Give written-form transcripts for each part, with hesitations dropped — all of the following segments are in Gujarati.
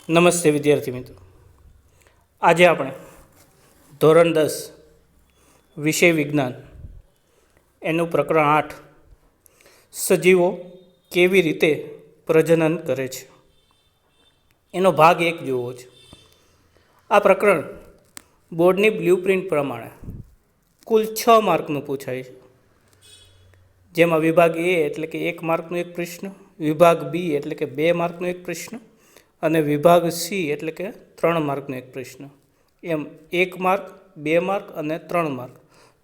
નમસ્તે વિદ્યાર્થી મિત્રો, આજે આપણે ધોરણ 10 વિષય વિજ્ઞાન એનું પ્રકરણ 8 સજીવો કેવી રીતે પ્રજનન કરે છે એનો ભાગ 1 જોવો છે. આ પ્રકરણ બોર્ડની બ્લ્યુપ્રિન્ટ પ્રમાણે કુલ 6 માર્કનું પૂછાય છે, જેમાં વિભાગ એ એટલે કે 1 માર્કનો એક પ્રશ્ન, વિભાગ બી એટલે કે 2 માર્કનો એક પ્રશ્ન અને વિભાગ સી એટલે કે 3 માર્કનો એક પ્રશ્ન, એમ 1 માર્ક, 2 માર્ક અને 3 માર્ક,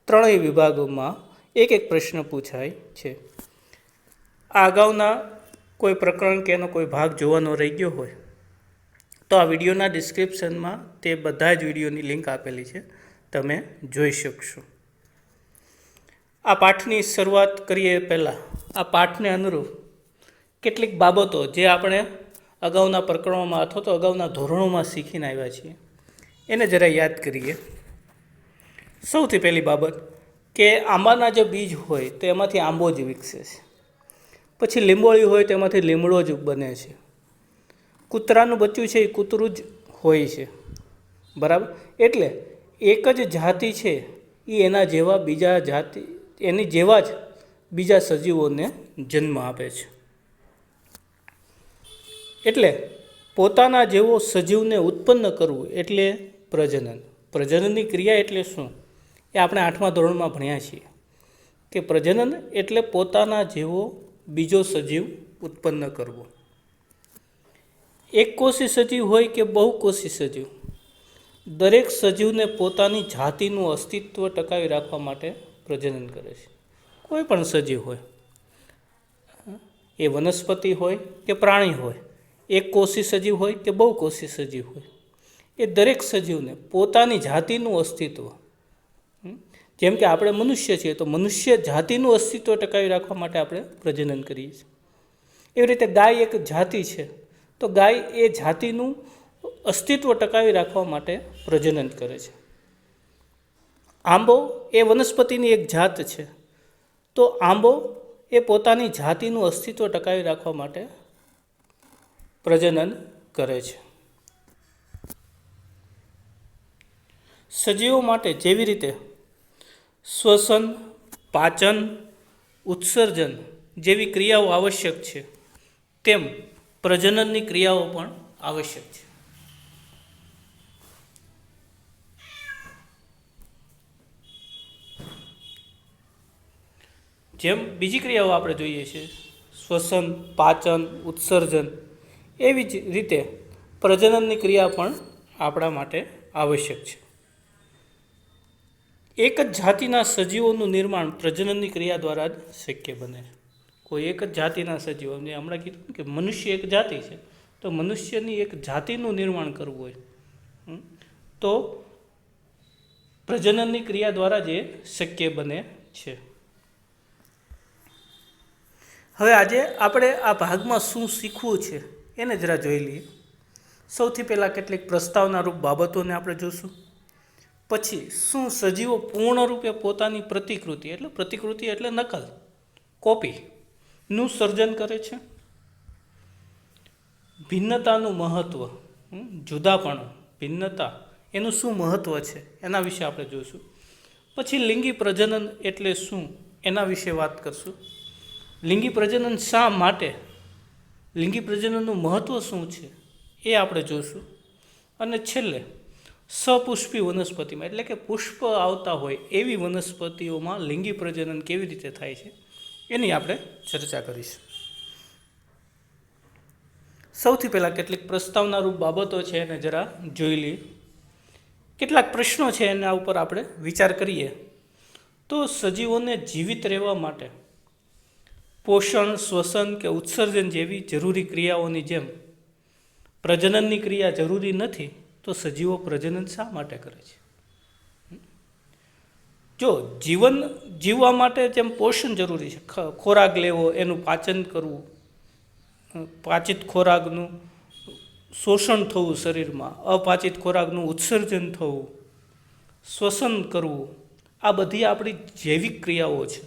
ત્રણેય વિભાગોમાં એક એક પ્રશ્ન પૂછાય છે. આ અગાઉના કોઈ પ્રકરણ કે એનો કોઈ ભાગ જોવાનો રહી ગયો હોય તો આ વિડીયોના ડિસ્ક્રિપ્શનમાં તે બધા જ વિડીયોની લિંક આપેલી છે, તમે જોઈ શકશો. આ પાઠની શરૂઆત કરીએ પહેલાં આ પાઠને અનુરૂપ કેટલીક બાબતો જે આપણે અગાઉના પ્રકરણોમાં અથવા તો અગાઉના ધોરણોમાં શીખીને આવ્યા છીએ એને જરા યાદ કરીએ. સૌથી પહેલી બાબત કે આંબાના જે બીજ હોય તો એમાંથી આંબો જ વિકસે છે, પછી લીંબોળી હોય તેમાંથી લીમડો જ બને છે, કૂતરાનું બચ્ચું છે એ કૂતરું જ હોય છે, બરાબર. એટલે એક જ જાતિ છે એ એના જેવા બીજા જાતિ એની જેવા જ બીજા સજીવોને જન્મ આપે છે. એટલે પોતાના જેવો સજીવને ઉત્પન્ન કરવું એટલે પ્રજનન. પ્રજનનની ક્રિયા એટલે શું એ આપણે 8મા ધોરણમાં ભણ્યા છીએ કે પ્રજનન એટલે પોતાના જેવો બીજો સજીવ ઉત્પન્ન કરવો. એક કોષી સજીવ હોય કે બહુકોષી સજીવ, દરેક સજીવને પોતાની જાતિનું અસ્તિત્વ ટકાવી રાખવા માટે પ્રજનન કરે છે. કોઈ પણ સજીવ હોય, એ વનસ્પતિ હોય કે પ્રાણી હોય, એક કોષી સજીવ હોય કે બહુકોષી સજીવ હોય, એ દરેક સજીવને પોતાની જાતિનું અસ્તિત્વ, જેમ કે આપણે મનુષ્ય છીએ તો મનુષ્ય જાતિનું અસ્તિત્વ ટકાવી રાખવા માટે આપણે પ્રજનન કરીએ છીએ. એવી રીતે ગાય એક જાતિ છે તો ગાય એ જાતિનું અસ્તિત્વ ટકાવી રાખવા માટે પ્રજનન કરે છે. આંબો એ વનસ્પતિની એક જાત છે તો આંબો એ પોતાની જાતિનું અસ્તિત્વ ટકાવી રાખવા માટે પ્રજનન કરે છે. સજીવો માટે જેવી રીતે શ્વસન, પાચન, ઉત્સર્જન જેવી ક્રિયાઓ આવશ્યક છે તેમ પ્રજનનની ક્રિયાઓ પણ આવશ્યક છે. જેમ બીજી ક્રિયાઓ આપણે જોઈએ છીએ શ્વસન, પાચન, ઉત્સર્જન, એવી જ રીતે પ્રજનનની ક્રિયા પણ આપણા માટે આવશ્યક છે. એક જ જાતિના સજીવોનું નિર્માણ પ્રજનનની ક્રિયા દ્વારા જ શક્ય બને છે. કોઈ એક જ જાતિના સજીવો, મેં હમણાં કીધું કે મનુષ્ય એક જાતિ છે તો મનુષ્યની એક જાતિનું નિર્માણ કરવું હોય તો પ્રજનનની ક્રિયા દ્વારા જ એ શક્ય બને છે. હવે આજે આપણે આ ભાગમાં શું શીખવું છે એને જરા જોઈ લઈએ. સૌથી પહેલાં કેટલીક પ્રસ્તાવના રૂપ બાબતોને આપણે જોઈશું. પછી શું સજીવો પૂર્ણરૂપે પોતાની પ્રતિકૃતિ એટલે નકલ, કોપીનું સર્જન કરે છે. ભિન્નતાનું મહત્ત્વ, જુદાપણું, ભિન્નતા એનું શું મહત્ત્વ છે એના વિશે આપણે જોઈશું. પછી લિંગી પ્રજનન એટલે શું એના વિશે વાત કરશું. લિંગી પ્રજનન શા માટે, લિંગી પ્રજનનનું મહત્ત્વ શું છે એ આપણે જોઈશું. અને છેલ્લે સપુષ્પી વનસ્પતિમાં એટલે કે પુષ્પ આવતા હોય એવી વનસ્પતિઓમાં લિંગી પ્રજનન કેવી રીતે થાય છે એની આપણે ચર્ચા કરીશું. સૌથી પહેલાં કેટલીક પ્રસ્તાવનારૂપ બાબતો છે એને જરા જોઈ લઈએ. કેટલાક પ્રશ્નો છે એના ઉપર આપણે વિચાર કરીએ તો સજીવોને જીવિત રહેવા માટે પોષણ, શ્વસન કે ઉત્સર્જન જેવી જરૂરી ક્રિયાઓની જેમ પ્રજનનની ક્રિયા જરૂરી નથી તો સજીવો પ્રજનન શા માટે કરે છે? જો જીવન જીવવા માટે જેમ પોષણ જરૂરી છે, ખોરાક લેવો, એનું પાચન કરવું, પાચિત ખોરાકનું શોષણ થવું શરીરમાં, અપાચિત ખોરાકનું ઉત્સર્જન થવું, શ્વસન કરવું, આ બધી આપણી જૈવિક ક્રિયાઓ છે.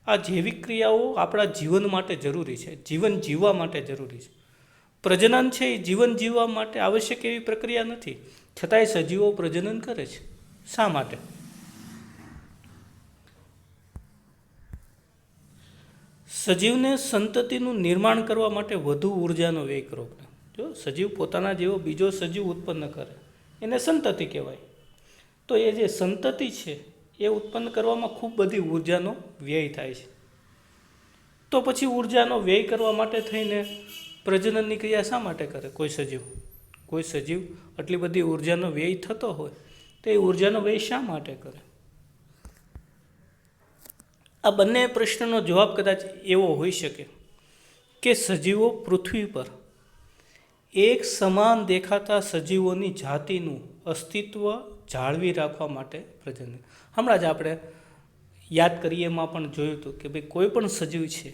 આ જૈવિક ક્રિયાઓ આપણા જીવન માટે જરૂરી છે, જીવન જીવવા માટે જરૂરી છે. પ્રજનન છે એ જીવન જીવવા માટે આવશ્યક એવી પ્રક્રિયા નથી, છતાંય સજીવો પ્રજનન કરે છે. શા માટે? સજીવને સંતતિનું નિર્માણ કરવા માટે વધુ ઉર્જાનો વ્યય કરવો પડે. જો સજીવ પોતાના જેવો બીજો સજીવ ઉત્પન્ન કરે એને સંતતિ કહેવાય. તો એ જે સંતતિ છે એ ઉત્પન્ન કરવામાં ખૂબ બધી ઉર્જાનો વ્યય થાય છે. તો પછી ઉર્જાનો વ્યય કરવા માટે થઈને પ્રજનનની ક્રિયા શા માટે કરે કોઈ સજીવ આટલી બધી ઉર્જાનો વ્યય થતો હોય તો એ ઉર્જાનો વ્યય શા માટે કરે? આ બંને પ્રશ્નનો જવાબ કદાચ એવો હોઈ શકે કે સજીવો પૃથ્વી પર એક સમાન દેખાતા સજીવોની જાતિનું અસ્તિત્વ જાળવી રાખવા માટે પ્રજનન. હમણાં જ આપણે યાદ કરીએ એમાં પણ જોયું હતું કે ભાઈ કોઈ પણ સજીવ છે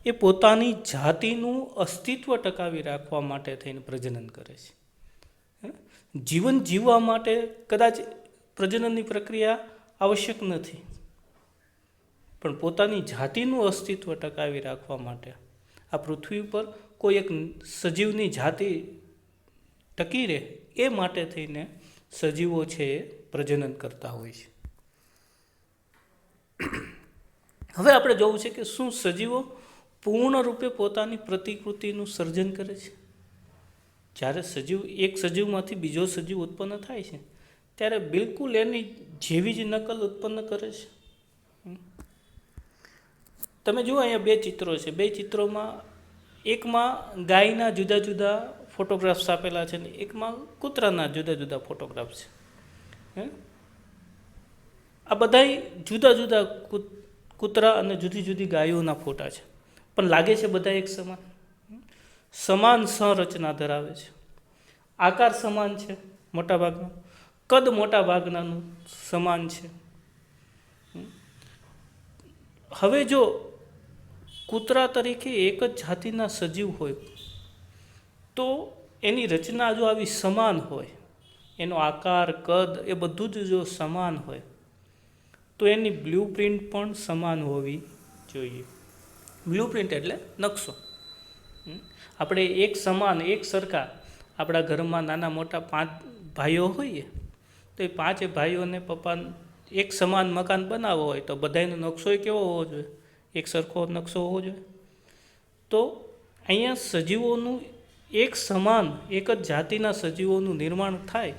એ પોતાની જાતિનું અસ્તિત્વ ટકાવી રાખવા માટે થઈને પ્રજનન કરે છે. જીવન જીવવા માટે કદાચ પ્રજનનની પ્રક્રિયા આવશ્યક નથી, પણ પોતાની જાતિનું અસ્તિત્વ ટકાવી રાખવા માટે આ પૃથ્વી ઉપર કોઈ એક સજીવની જાતિ ટકી રહે એ માટે થઈને સજીવો છે એ પ્રજનન કરતા હોય છે. હવે આપણે જોવું છે કે શું સજીવો પૂર્ણ રૂપે પોતાની પ્રતિકૃતિનું સર્જન કરે છે? જ્યારે એક સજીવમાંથી બીજો સજીવ ઉત્પન્ન થાય છે ત્યારે બિલકુલ એની જેવી જ નકલ ઉત્પન્ન કરે છે. તમે જુઓ અહીંયા બે ચિત્રો છે. બે ચિત્રોમાં એકમાં ગાયના જુદા જુદા ફોટોગ્રાફ્સ આપેલા છે ને એકમાં કૂતરાના જુદા જુદા ફોટોગ્રાફ્સ છે. આ બધાય જુદા જુદા કૂતરા અને જુદી જુદી ગાયોના ફોટા છે, પણ લાગે છે બધા એક સમાન સંરચના ધરાવે છે. આકાર સમાન છે, મોટાભાગનો કદ મોટા ભાગનાનું સમાન છે. હવે જો કૂતરા તરીકે એક જ જાતિના સજીવ હોય તો એની રચના જો આવી સમાન હોય, એનો આકાર કદ એ બધું જ જો સમાન હોય તો એની બ્લુપ્રિન્ટ પણ સમાન હોવી જોઈએ. બ્લુપ્રિન્ટ એટલે નકશો. આપણે એક સરખા આપણા ઘરમાં નાના મોટા 5 ભાઈઓ હોઈએ તો એ 5 ભાઈઓને પપ્પા એક સમાન મકાન બનાવવો હોય તો બધાનો નકશો કેવો હોવો જોઈએ? એક સરખો નકશો હોવો જોઈએ. તો અહીંયા સજીવોનું એક જ જાતિના સજીવોનું નિર્માણ થાય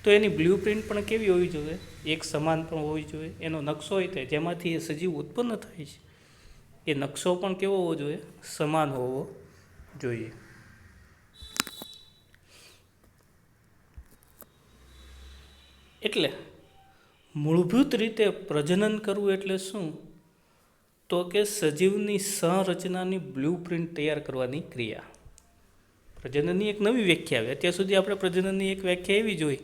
તો એની બ્લુપ્રિન્ટ પણ કેવી હોવી જોઈએ? એક સમાન પણ હોવી જોઈએ. એનો નકશો હોય તે જેમાંથી એ સજીવ ઉત્પન્ન થાય છે એ નકશો પણ કેવો હોવો જોઈએ? સમાન હોવો જોઈએ. એટલે મૂળભૂત રીતે પ્રજનન કરવું એટલે શું? તો કે સજીવની સંરચનાની બ્લુપ્રિન્ટ તૈયાર કરવાની ક્રિયા. પ્રજનનની એક નવી વ્યાખ્યા આવે. અત્યાર સુધી આપણે પ્રજનનની એક વ્યાખ્યા એવી જોઈ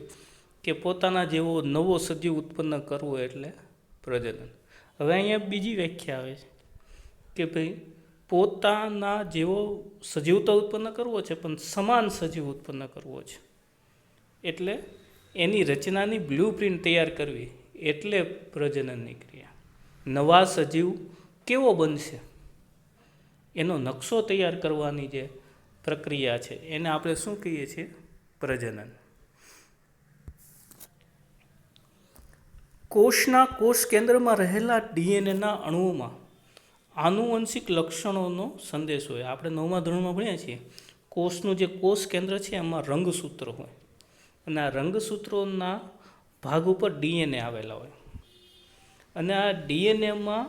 કે પોતાના જેવો નવો સજીવ ઉત્પન્ન કરવો એટલે પ્રજનન. હવે અહીંયા બીજી વ્યાખ્યા આવે છે કે ભાઈ પોતાના જેવો સજીવ તો ઉત્પન્ન કરવો છે પણ સમાન સજીવ ઉત્પન્ન કરવો છે, એટલે એની રચનાની બ્લુપ્રિન્ટ તૈયાર કરવી એટલે પ્રજનનની ક્રિયા. નવા સજીવ કેવો બનશે એનો નકશો તૈયાર કરવાની જે પ્રક્રિયા છે એને આપણે શું કહીએ છીએ? પ્રજનન. કોષ કેન્દ્રમાં રહેલા ડીએનએના અણુઓમાં આનુવંશિક લક્ષણોનો સંદેશ હોય. આપણે 9મા ધોરણમાં ભણ્યા છીએ કોષનું જે કોષ કેન્દ્ર છે એમાં રંગસૂત્રો હોય અને આ રંગસૂત્રોના ભાગ ઉપર ડીએનએ આવેલા હોય અને આ ડીએનએમાં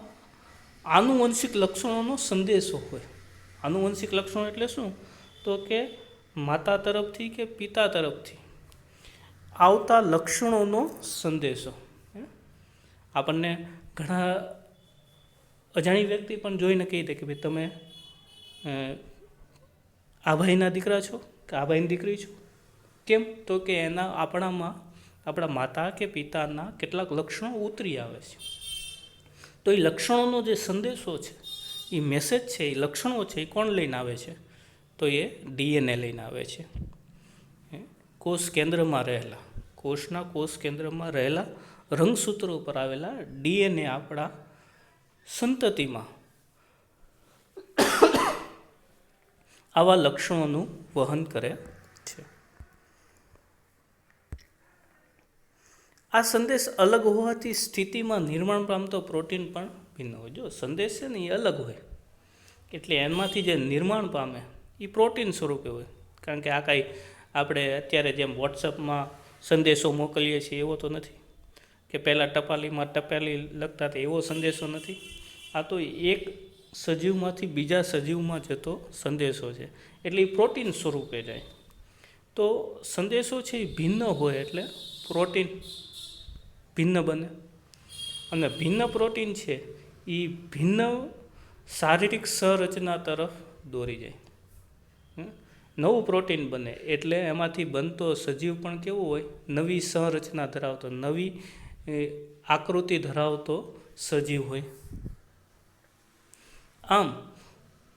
આનુવંશિક લક્ષણોનો સંદેશો હોય. આનુવંશિક લક્ષણો એટલે શું? તો કે માતા તરફથી કે પિતા તરફથી આવતા લક્ષણોનો સંદેશો. આપણને ઘણા અજાણી વ્યક્તિ પણ જોઈને કહી દે કે ભાઈ તમે આ ભાઈના દીકરા છો કે આ ભાઈની દીકરી છો. કેમ? તો કે આપણા માતા કે પિતાના કેટલાક લક્ષણો ઉતરી આવે છે. તો એ લક્ષણોનો જે સંદેશો છે, એ મેસેજ છે, એ લક્ષણો છે, એ કોણ લઈને આવે છે? તો એ ડીએનએ લઈને આવે છે. કોષના કોષ કેન્દ્રમાં રહેલા રંગસૂત્રો ઉપર આવેલા ડીએનએ આપણા સંતતિમાં આવા લક્ષણોનું વહન કરે છે. આ સંદેશ અલગ હોવાથી સ્થિતિમાં નિર્માણ પામતો પ્રોટીન પણ ભિન્ન હોય. જો સંદેશ છે ને એ અલગ હોય એટલે એમાંથી જે નિર્માણ પામે એ પ્રોટીન સ્વરૂપે હોય. કારણ કે આ કાંઈ આપણે અત્યારે જેમ વોટ્સઅપમાં સંદેશો મોકલીએ છીએ એવો તો નથી, કે પહેલાં ટપાલીમાં ટપાલી લખતા હતા એવો સંદેશો નથી. આ તો એક સજીવમાંથી બીજા સજીવમાં જતો સંદેશો છે એટલે એ પ્રોટીન સ્વરૂપે જાય. તો સંદેશો છે એ ભિન્ન હોય એટલે પ્રોટીન ભિન્ન બને, અને ભિન્ન પ્રોટીન છે એ ભિન્ન શારીરિક સંરચના તરફ દોરી જાય. નવું પ્રોટીન બને એટલે એમાંથી બનતો સજીવ પણ કેવો હોય, નવી સંરચના ધરાવતો, નવી આકૃતિ ધરાવતો સજીવ હોય. આમ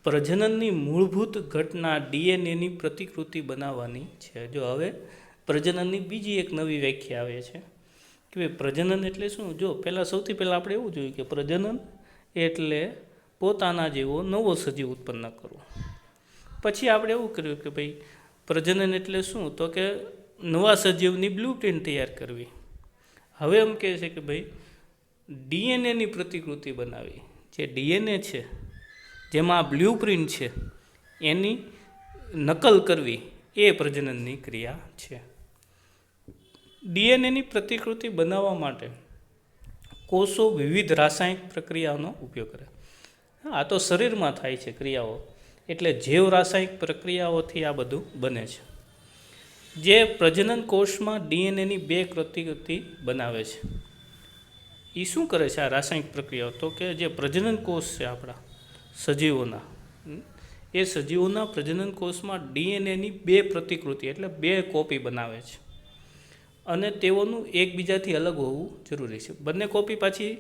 પ્રજનનની મૂળભૂત ઘટના ડીએનએની પ્રતિકૃતિ બનાવવાની છે. જો હવે પ્રજનનની બીજી એક નવી વ્યાખ્યા આવે છે કે ભાઈ પ્રજનન એટલે શું. જો સૌથી પહેલાં આપણે એવું જોયું કે પ્રજનન એટલે પોતાના જેવો નવો સજીવ ઉત્પન્ન કરવો. પછી આપણે એવું કર્યું કે ભાઈ પ્રજનન એટલે શું, તો કે નવા સજીવની બ્લુપ્રિન્ટ તૈયાર કરવી. હવે એમ કહે છે કે ભાઈ ડીએનએની પ્રતિકૃતિ બનાવી. જે ડીએનએ છે જેમાં બ્લુપ્રિન્ટ છે એની નકલ કરવી એ પ્રજનનની ક્રિયા છે. ડીએનએની પ્રતિકૃતિ બનાવવા માટે કોષો વિવિધ રાસાયણિક પ્રક્રિયાઓનો ઉપયોગ કરે. આ તો શરીરમાં થાય છે ક્રિયાઓ, એટલે જૈવ રાસાયણિક પ્રક્રિયાઓથી આ બધું બને છે. જે પ્રજનન કોષમાં ડીએનએની બે પ્રતિકૃતિ બનાવે છે. એ શું કરે છે આ રાસાયણિક પ્રક્રિયાઓ, તો કે જે પ્રજનન કોષ છે આપણા સજીવોના, એ સજીવોના પ્રજનન કોષમાં ડીએનએની બે પ્રતિકૃતિ એટલે બે કોપી બનાવે છે. અને તેઓનું એકબીજાથી અલગ હોવું જરૂરી છે. બંને કોપી પાછી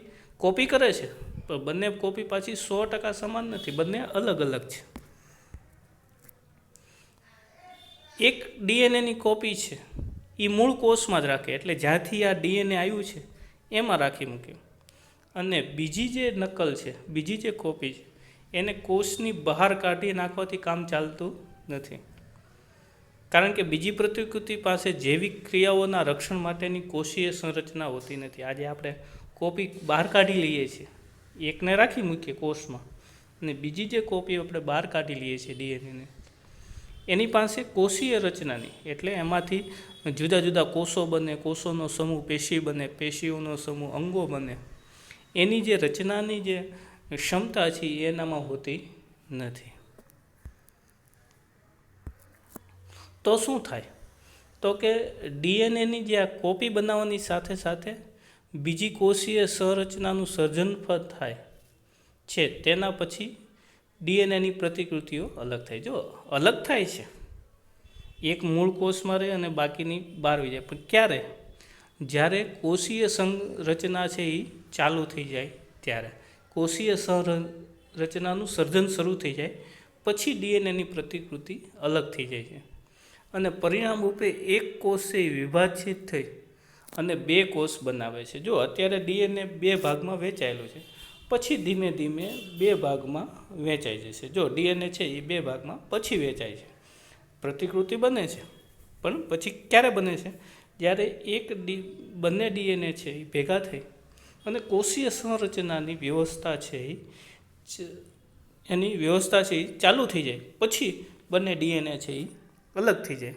કોપી કરે છે પણ બંને કોપી પાછી 100% સમાન નથી, બંને અલગ અલગ છે. એક ડીએનએની કોપી છે એ મૂળ કોષમાં જ રાખે, એટલે જ્યાંથી આ ડીએનએ આવ્યું છે એમાં રાખી મૂકે. અને બીજી જે નકલ છે, બીજી જે કોપી છે એને કોષની બહાર કાઢી નાખવાથી કામ ચાલતું નથી. કારણ કે બીજી પ્રતિકૃતિ પાસે જૈવિક ક્રિયાઓના રક્ષણ માટેની કોષીય સંરચના હોતી નથી. આજે આપણે કોપી બહાર કાઢી લઈએ છીએ, એકને રાખી મૂકીએ કોષમાં, અને બીજી જે કોપી આપણે બહાર કાઢી લઈએ છીએ ડીએનએને, એની પાસે કોષીય રચનાની, એટલે એમાંથી જુદા જુદા કોષો બને, કોષોનો સમૂહ પેશી બને, પેશીઓનો સમૂહ અંગો બને, એની જે રચનાની જે ક્ષમતા છે એનામાં હોતી નથી. તો શું થાય, તો કે ડીએનએની જે આ કોપી બનાવવાની સાથે સાથે બીજી કોષીય સંરચનાનું સર્જન પણ થાય છે. તેના પછી ડીએનએની પ્રતિકૃતિઓ અલગ થાય. જો અલગ થાય છે, એક મૂળ કોષમાં રહે અને બાકીની બહાર આવી જાય. પણ ક્યારે? જ્યારે કોષીય સંરચના છે એ ચાલુ થઈ જાય ત્યારે, કોષીય સંરચનાનું સર્જન શરૂ થઈ જાય પછી ડીએનએની પ્રતિકૃતિ અલગ થઈ જાય છે. અને પરિણામ રૂપે એક કોષ છે વિભાજિત થઈ અને બે કોષ બનાવે છે. જો અત્યારે ડીએનએ બે ભાગમાં વહેંચાયેલું છે, પછી ધીમે ધીમે બે ભાગમાં વહેંચાઈ જશે. જો ડીએનએ છે એ બે ભાગમાં પછી વહેંચાય છે, પ્રતિકૃતિ બને છે, પણ પછી ક્યારે બને છે? જ્યારે બંને ડીએનએ છે એ ભેગા થઈ અને કોષીય સંરચનાની વ્યવસ્થા છે એની વ્યવસ્થા છે એ ચાલુ થઈ જાય, પછી બંને ડીએનએ છે એ અલગ થઈ જાય.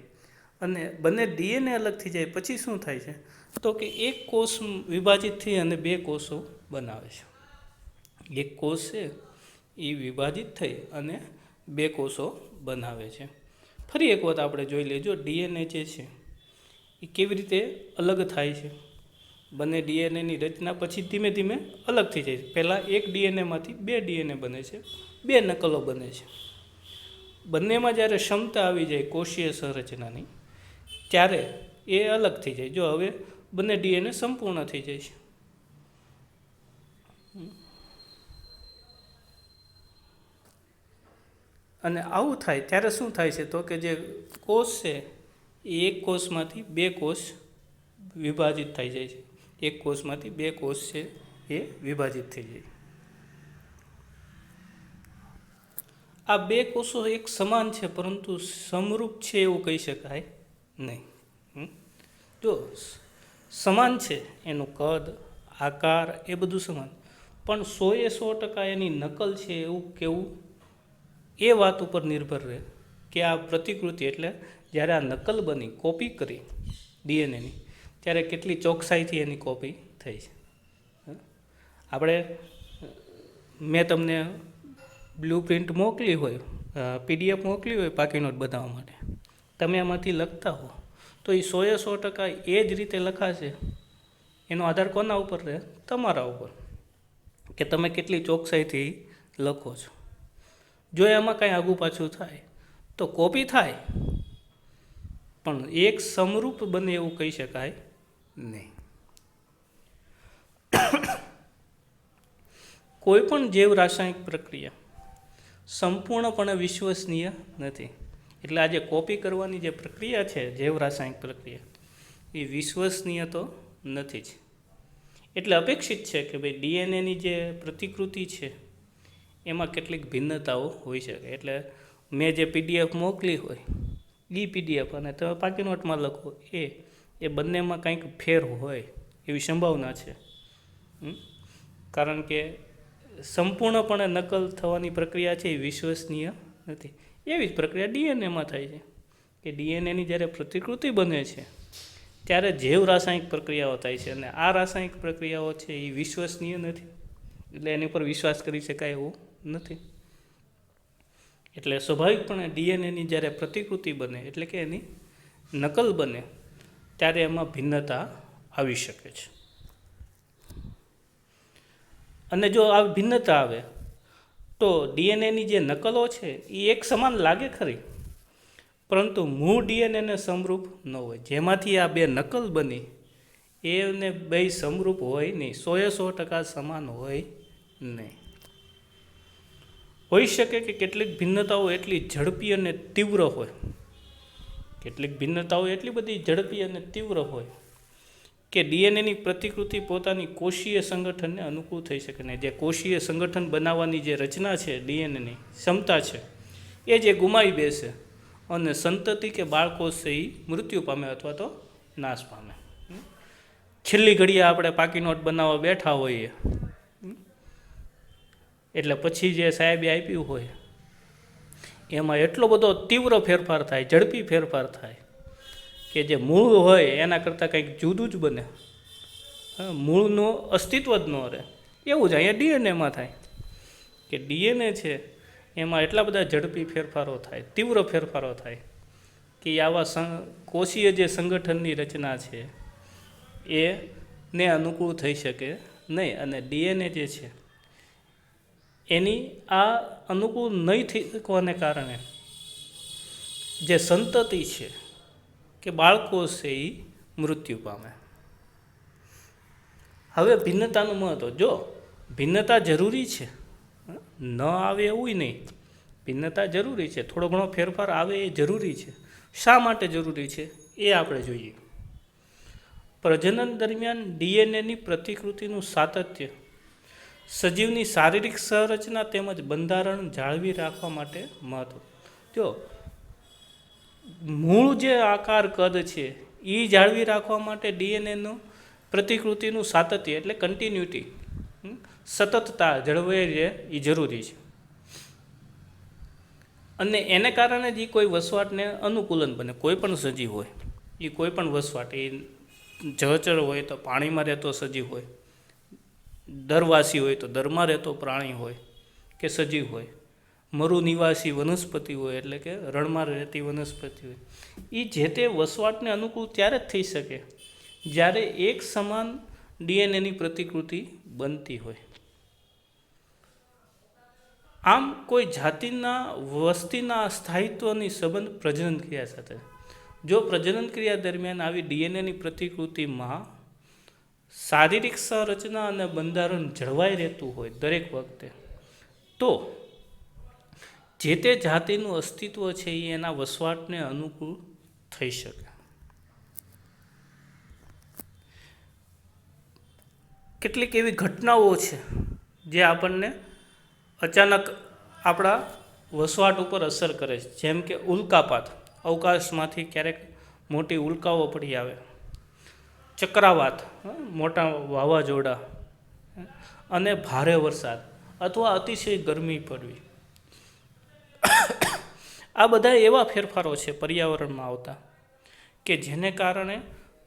અને બંને ડીએનએ અલગ થઈ જાય પછી શું થાય છે, તો કે એક કોષ વિભાજિત થઈ અને બે કોષો બનાવે છે. એક કોષ છે એ વિભાજિત થઈ અને બે કોષો બનાવે છે. ફરી એક વાત આપણે જોઈ લેજો, ડીએનએ જે છે એ કેવી રીતે અલગ થાય છે. બંને ડીએનએની રચના પછી ધીમે ધીમે અલગ થઈ જાય છે. પહેલાં એક ડીએનએમાંથી બે ડીએનએ બને છે, બે નકલો બને છે. બંનેમાં જ્યારે ક્ષમતા આવી જાય કોષીય સંરચનાની ત્યારે એ અલગ થઈ જાય. જો હવે બંને ડીએનએ સંપૂર્ણ થઈ જાય છે. અને આવું થાય ત્યારે શું થાય છે, તો કે જે કોષ છે એ એક કોષમાંથી બે કોષ વિભાજિત થઈ જાય છે. એક કોષમાંથી બે કોષ છે એ વિભાજિત થઈ જાય. આ બે કોષો એક સમાન છે પરંતુ સમરૂપ છે એવું કહી શકાય નહીં. જો સમાન છે, એનું કદ, આકાર એ બધું સમાન, પણ 100% એની નકલ છે એવું કેવું એ વાત ઉપર નિર્ભર રહે કે આ પ્રતિકૃતિ એટલે જ્યારે આ નકલ બની, કોપી કરી ડીએનએની, ત્યારે કેટલી ચોકસાઈથી એની કોપી થઈ છે. આપણે મેં તમને બ્લુ પ્રિન્ટ મોકલી હોય, પીડીએફ મોકલી હોય પાકી નોટ બનાવવા માટે, તમે એમાંથી લખતા હો તો એ 100% એ જ રીતે લખાશે. એનો આધાર કોના ઉપર રહે? તમારા ઉપર, કે તમે કેટલી ચોકસાઈથી લખો છો. જો એમાં કાંઈ આગું પાછું થાય તો કોપી થાય, પણ એક સમરૂપ બને એવું કહી શકાય નહીં. કોઈ પણ જૈવ રાસાયણિક પ્રક્રિયા સંપૂર્ણપણે વિશ્વસનીય નથી. એટલે આ જે કોપી કરવાની જે પ્રક્રિયા છે, જૈવ રાસાયણિક પ્રક્રિયા, એ વિશ્વસનીય તો નથી જ. એટલે અપેક્ષિત છે કે ભાઈ ડીએનએની જે પ્રતિકૃતિ છે એમાં કેટલીક ભિન્નતાઓ હોઈ શકે. એટલે મેં જે પીડીએફ મોકલી હોય એ પીડીએફ અને તમે પાકી નોટમાં લખો એ બંનેમાં કંઈક ફેર હોય એવી સંભાવના છે. કારણ કે સંપૂર્ણપણે નકલ થવાની પ્રક્રિયા છે એ વિશ્વસનીય નથી. એવી જ પ્રક્રિયા ડીએનએમાં થાય છે કે ડીએનએની જ્યારે પ્રતિકૃતિ બને છે ત્યારે જૈવ રાસાયણિક પ્રક્રિયાઓ થાય છે, અને આ રાસાયણિક પ્રક્રિયાઓ છે એ વિશ્વસનીય નથી. એટલે એની પર વિશ્વાસ કરી શકાય એવું નથી. એટલે સ્વાભાવિકપણે ડીએનએની જ્યારે પ્રતિકૃતિ બને, એટલે કે એની નકલ બને, ત્યારે એમાં ભિન્નતા આવી શકે છે. અને જો આ ભિન્નતા આવે તો ડીએનએની જે નકલો છે એ એક સમાન લાગે ખરી, પરંતુ મૂળ ડીએનએને સમરૂપ ન હોય. જેમાંથી આ બે નકલ બની એને બે સમરૂપ હોય નહીં, 100% સમાન હોય નહીં. હોઈ શકે કે કેટલીક ભિન્નતાઓ એટલી ઝડપી અને તીવ્ર હોય, કેટલીક ભિન્નતાઓ એટલી બધી ઝડપી અને તીવ્ર હોય કે ડીએનએની પ્રતિકૃતિ પોતાની કોષીય સંગઠનને અનુકૂળ થઈ શકે નહીં. જે કોષીય સંગઠન બનાવવાની જે રચના છે, ડીએનએની ક્ષમતા છે, એ જે ગુમાવી બેસે અને સંતતિ કે બાળકોષ છે એ મૃત્યુ પામે અથવા તો નાશ પામે. છેલ્લી ઘડીએ આપણે પાકી નોટ બનાવવા બેઠા હોઈએ એટલે પછી જે સાહેબે આપ્યું હોય એમાં એટલો બધો તીવ્ર ફેરફાર થાય, ઝડપી ફેરફાર થાય કે જે મૂળ હોય એના કરતાં કંઈક જુદું જ બને, મૂળનું અસ્તિત્વ જ ન રહે. એવું જ અહીંયા ડીએનએમાં થાય કે ડીએનએ છે એમાં એટલા બધા ઝડપી ફેરફારો થાય, તીવ્ર ફેરફારો થાય કે આવા કોષીય જે સંગઠનની રચના છે એને અનુકૂળ થઈ શકે નહીં. અને ડીએનએ જે છે એની આ અનુકૂળ નહીં થવાને કારણે જે સંતતિ છે કે બાળકોષ છે એ મૃત્યુ પામે. હવે ભિન્નતાનું મહત્ત્વ, જો ભિન્નતા જરૂરી છે, ન આવે એવું નહીં, ભિન્નતા જરૂરી છે, થોડો ઘણો ફેરફાર આવે એ જરૂરી છે. શા માટે જરૂરી છે એ આપણે જોઈએ. પ્રજનન દરમિયાન ડીએનએની પ્રતિકૃતિનું સાતત્ય સજીવની શારીરિક સંરચના તેમજ બંધારણ જાળવી રાખવા માટે મહત્વ. જો મૂળ જે આકાર કદ છે એ જાળવી રાખવા માટે ડીએનએનું પ્રતિકૃતિનું સાતત્ય એટલે કન્ટિન્યુટી, સતતતા જળવાઈ રહે એ જરૂરી છે. અને એને કારણે જ એ કોઈ વસવાટને અનુકૂલન બને. કોઈ પણ સજીવ હોય એ કોઈ પણ વસવાટ, એ જળચર હોય તો પાણીમાં રહેતો સજીવ હોય, દરવાસી હોય તો દરમાં રહેતો પ્રાણી હોય કે સજીવ હોય, મરુ નિવાસી વનસ્પતિ હોય એટલે કે રણમાં રહેતી વનસ્પતિ હોય, એ જે તે વસવાટને અનુકૂળ ત્યારે જ થઈ શકે જ્યારે એક સમાન ડીએનએની પ્રતિકૃતિ બનતી હોય. આમ કોઈ જાતિના વસ્તીના સ્થાયિત્વની સંબંધ પ્રજનન ક્રિયા સાથે. જો પ્રજનન ક્રિયા દરમિયાન આવી ડીએનએની પ્રતિકૃતિમાં શારીરિક સંરચના અને બંધારણ જળવાઈ રહેતું હોય દરેક વખતે, તો જે તે જાતિનું અસ્તિત્વ છે એ એના વસવાટને અનુકૂળ થઈ શકે. કેટલીક એવી ઘટનાઓ છે જે આપણને અચાનક આપણા વસવાટ ઉપર અસર કરે છે, જેમ કે ઉલ્કાપાત, અવકાશમાંથી ક્યારેક મોટી ઉલ્કાઓ પડી આવે, ચક્રાવાત, મોટા વાવાઝોડા, અને ભારે વરસાદ અથવા અતિશય ગરમી પડવી. આ બધા એવા ફેરફારો છે પર્યાવરણમાં આવતા કે જેને કારણે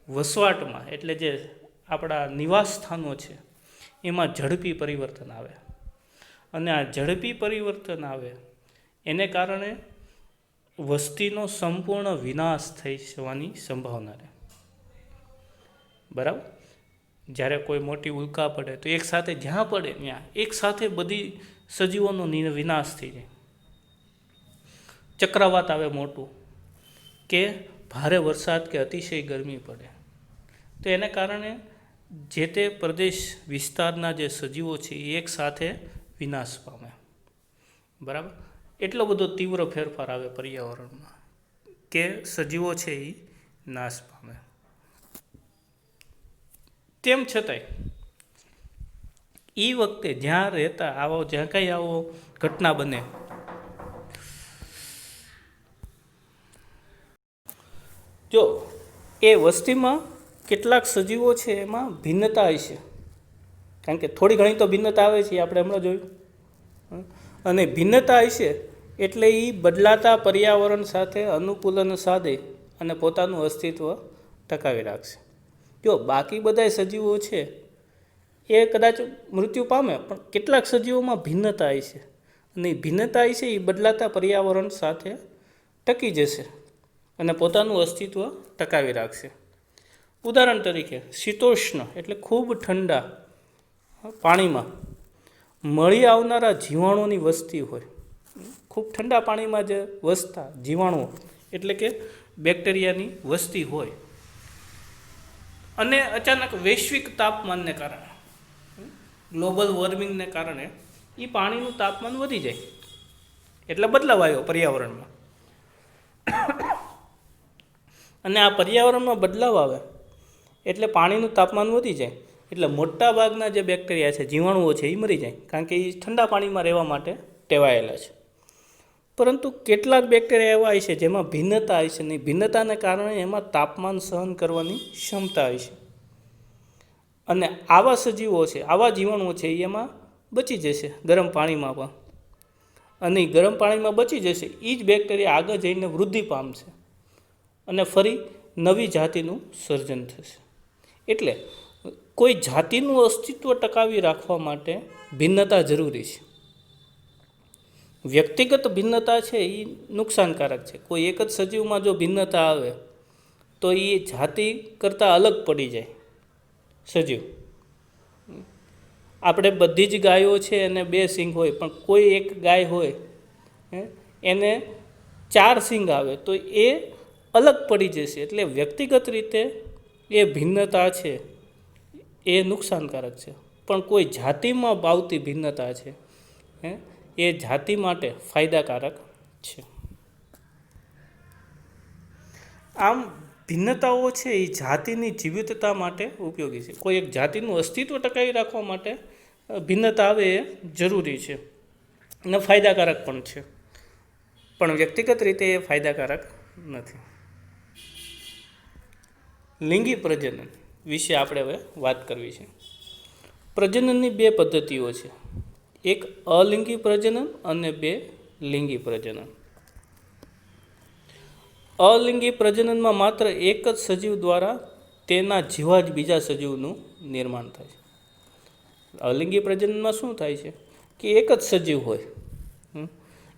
વસવાટમાં, એટલે જે આપણા નિવાસ સ્થાનો છે એમાં ઝડપી પરિવર્તન આવે. અને આ ઝડપી પરિવર્તન આવે એને કારણે વસ્તીનો સંપૂર્ણ વિનાશ થઈ જવાની સંભાવના રહે. બરાબર? જ્યારે કોઈ મોટી ઉલ્કા પડે તો એક સાથે જ્યાં પડે ત્યાં એક સાથે બધી સજીવોનો વિનાશ થઈ જાય. ચક્રવાત આવે મોટું, કે ભારે વરસાદ કે અતિશય ગરમી પડે, તો એને કારણે જે તે પ્રદેશ વિસ્તારના જે સજીવો છે એ એક સાથે વિનાશ પામે. બરાબર? એટલો બધો તીવ્ર ફેરફાર આવે પર્યાવરણમાં કે સજીવો છે એ નાશ પામે. તેમ છતાંય એ વખતે જ્યાં રહેતા જ્યાં કંઈ આવો ઘટના બને, જો એ વસ્તીમાં કેટલાક સજીવો છે એમાં ભિન્નતા હશે, કારણ કે થોડી ઘણી તો ભિન્નતા આવે છે, આપણે હમણાં જોયું. અને ભિન્નતા હશે એટલે એ બદલાતા પર્યાવરણ સાથે અનુકૂલન સાધે અને પોતાનું અસ્તિત્વ ટકાવી રાખશે. જો બાકી બધા સજીવો છે એ કદાચ મૃત્યુ પામે, પણ કેટલાક સજીવોમાં ભિન્નતા હશે, અને ભિન્નતા હશે એ બદલાતા પર્યાવરણ સાથે ટકી જશે અને પોતાનું અસ્તિત્વ ટકાવી રાખશે. ઉદાહરણ તરીકે શીતોષ્ણ એટલે ખૂબ ઠંડા પાણીમાં મળી આવનારા જીવાણુઓની વસ્તી હોય. ખૂબ ઠંડા પાણીમાં જે વસતા જીવાણુઓ એટલે કે બેક્ટેરિયાની વસ્તી હોય, અને અચાનક વૈશ્વિક તાપમાનને કારણે, ગ્લોબલ વોર્મિંગને કારણે એ પાણીનું તાપમાન વધી જાય, એટલે બદલાવ આવ્યો પર્યાવરણમાં. અને આ પર્યાવરણમાં બદલાવ આવે એટલે પાણીનું તાપમાન વધી જાય, એટલે મોટા ભાગના જે બેક્ટેરિયા છે, જીવાણુઓ છે, એ મરી જાય, કારણ કે એ ઠંડા પાણીમાં રહેવા માટે ટેવાયેલા છે. પરંતુ કેટલાક બેક્ટેરિયા એવા છે જેમાં ભિન્નતા હશે નહીં, ભિન્નતાને કારણે એમાં તાપમાન સહન કરવાની ક્ષમતા હશે, અને આવા સજીવો છે, આવા જીવાણુઓ છે એમાં બચી જશે ગરમ પાણીમાં પણ, અને ગરમ પાણીમાં બચી જશે એ જ બેક્ટેરિયા આગળ જઈને વૃદ્ધિ પામશે અને ફરી નવી જાતિનું સર્જન થશે. એટલે કોઈ જાતિનું અસ્તિત્વ ટકાવી રાખવા માટે ભિન્નતા જરૂરી છે. વ્યક્તિગત ભિન્નતા છે એ નુકસાનકારક છે. કોઈ એક જ સજીવમાં જો ભિન્નતા આવે તો એ જાતિ કરતાં અલગ પડી જાય સજીવ. આપણે બધી જ ગાયો છે એને 2 સિંગ હોય, પણ કોઈ એક ગાય હોય એને 4 સિંગ આવે તો એ અલગ પડી જશે. એટલે વ્યક્તિગત રીતે એ ભિન્નતા છે એ નુકસાનકારક છે, પણ કોઈ જાતિમાં આવતી ભિન્નતા છે એ જાતિ માટે ફાયદાકારક છે. આમ ભિન્નતાઓ છે એ જાતિની જીવિતતા માટે ઉપયોગી છે. કોઈ એક જાતિનું અસ્તિત્વ ટકાવી રાખવા માટે ભિન્નતા આવે એ જરૂરી છે અને ફાયદાકારક પણ છે, પણ વ્યક્તિગત રીતે એ ફાયદાકારક નથી. લિંગી પ્રજનન વિશે આપણે હવે વાત કરવી છે. પ્રજનનની 2 પદ્ધતિઓ છે, એક અલિંગી પ્રજનન અને 2 લિંગી પ્રજનન. અલિંગી પ્રજનનમાં માત્ર એક જ સજીવ દ્વારા તેના જેવા જ બીજા સજીવનું નિર્માણ થાય છે. અલિંગી પ્રજનનમાં શું થાય છે કે એક જ સજીવ હોય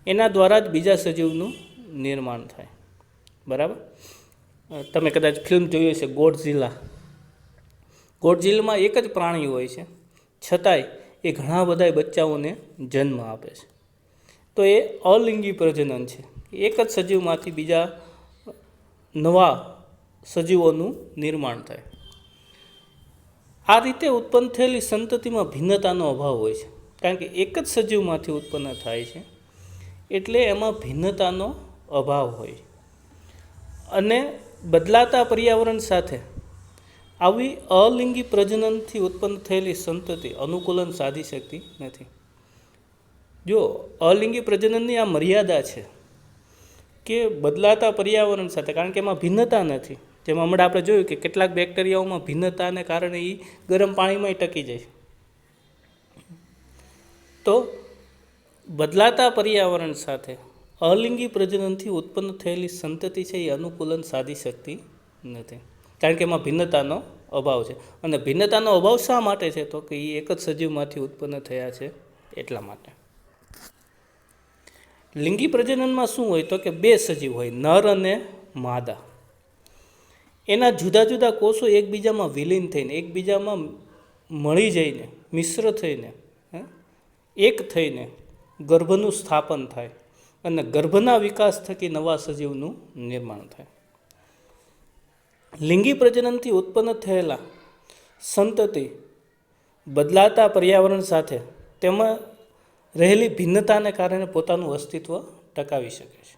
એના દ્વારા જ બીજા સજીવનું નિર્માણ થાય. બરાબર? તમે કદાચ ફિલ્મ જોઈ હશે ગોડઝિલા. ગોડઝિલામાં એક જ પ્રાણી હોય છે, છતાંય એ ઘણા બધા બચ્ચાઓને જન્મ આપે છે. તો એ અલિંગી પ્રજનન છે. એક જ સજીવમાંથી બીજા નવા સજીવોનું નિર્માણ થાય. આ રીતે ઉત્પન્ન થયેલી સંતતિમાં ભિન્નતાનો અભાવ હોય છે, કારણ કે એક જ સજીવમાંથી ઉત્પન્ન થાય છે એટલે એમાં ભિન્નતાનો અભાવ હોય. અને બદલાતા પર્યાવરણ સાથે આવી અલિંગી પ્રજનનથી ઉત્પન્ન થયેલી સંતતિ અનુકૂલન સાધી શકતી નથી. જો અલિંગી પ્રજનનની આ મર્યાદા છે કે બદલાતા પર્યાવરણ સાથે, કારણ કે એમાં ભિન્નતા નથી. જેમાં હમણાં આપણે જોયું કે કેટલાક બેક્ટેરિયાઓમાં ભિન્નતાને કારણે એ ગરમ પાણીમાંય ટકી જાય. તો બદલાતા પર્યાવરણ સાથે અલિંગી પ્રજનનથી ઉત્પન્ન થયેલી સંતતિ છે એ અનુકૂલન સાધી શકતી નથી, કારણ કે એમાં ભિન્નતાનો અભાવ છે. અને ભિન્નતાનો અભાવ શા માટે છે? તો કે એ એક જ સજીવમાંથી ઉત્પન્ન થયા છે એટલા માટે. લિંગી પ્રજનનમાં શું હોય? તો કે બે સજીવ હોય, નર અને માદા. એના જુદા જુદા કોષો એકબીજામાં વિલીન થઈને, એકબીજામાં મળી જઈને, મિશ્ર થઈને, એક થઈને ગર્ભનું સ્થાપન થાય અને ગર્ભના વિકાસ થકી નવા સજીવનું નિર્માણ થાય. લિંગી પ્રજનનથી ઉત્પન્ન થયેલા સંતતિ બદલાતા પર્યાવરણ સાથે તેમાં રહેલી ભિન્નતાને કારણે પોતાનું અસ્તિત્વ ટકાવી શકે છે.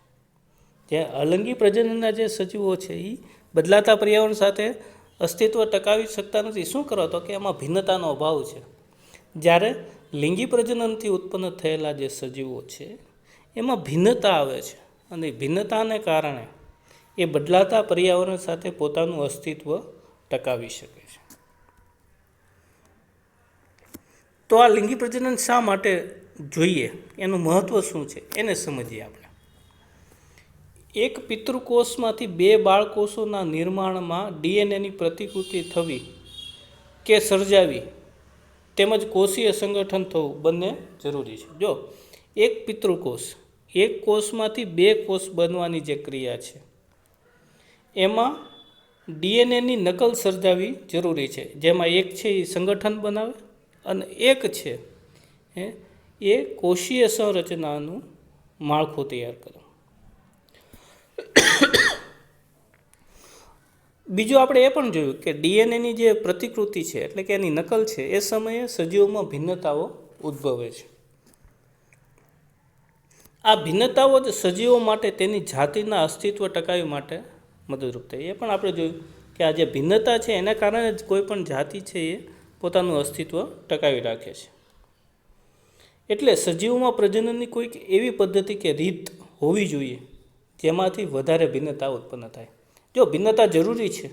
જે અલિંગી પ્રજનનના જે સજીવો છે એ બદલાતા પર્યાવરણ સાથે અસ્તિત્વ ટકાવી શકતા નથી. શું કરો? તો કે એમાં ભિન્નતાનો અભાવ છે. જ્યારે લિંગી પ્રજનનથી ઉત્પન્ન થયેલા જે સજીવો છે એમાં ભિન્નતા આવે છે અને ભિન્નતાને કારણે એ બદલાતા પર્યાવરણ સાથે પોતાનું અસ્તિત્વ ટકાવી શકે છે. તો આ લિંગી પ્રજનન શા માટે જોઈએ, એનું મહત્ત્વ શું છે એને સમજીએ આપણે. એક પિતૃકોષમાંથી બે બાળકોષોના નિર્માણમાં ડીએનએની પ્રતિકૃતિ થવી કે સર્જાવી તેમજ કોષીય સંગઠન થવું બંને જરૂરી છે. જો એક પિતૃકોષ, એક કોષમાંથી બે કોષ બનવાની જે ક્રિયા છે એમાં ડીએનએની નકલ સર્જાવી જરૂરી છે. જેમાં એક છે એ સંગઠન બનાવે અને એક છે એ કોષીય સંરચનાનું માળખું તૈયાર કરે. બીજું આપણે એ પણ જોયું કે ડીએનએની જે પ્રતિકૃતિ છે એટલે કે એની નકલ છે એ સમયે સજીવોમાં ભિન્નતાઓ ઉદ્ભવે છે. આ ભિન્નતાઓ જ સજીવો માટે તેની જાતિના અસ્તિત્વ ટકાવી માટે મદદરૂપ થાય. એ પણ આપણે જોયું કે આ જે ભિન્નતા છે એના કારણે જ કોઈ પણ જાતિ છે એ પોતાનું અસ્તિત્વ ટકાવી રાખે છે. એટલે સજીવોમાં પ્રજનનની કોઈક એવી પદ્ધતિ કે રીત હોવી જોઈએ જેમાંથી વધારે ભિન્નતા ઉત્પન્ન થાય. જો ભિન્નતા જરૂરી છે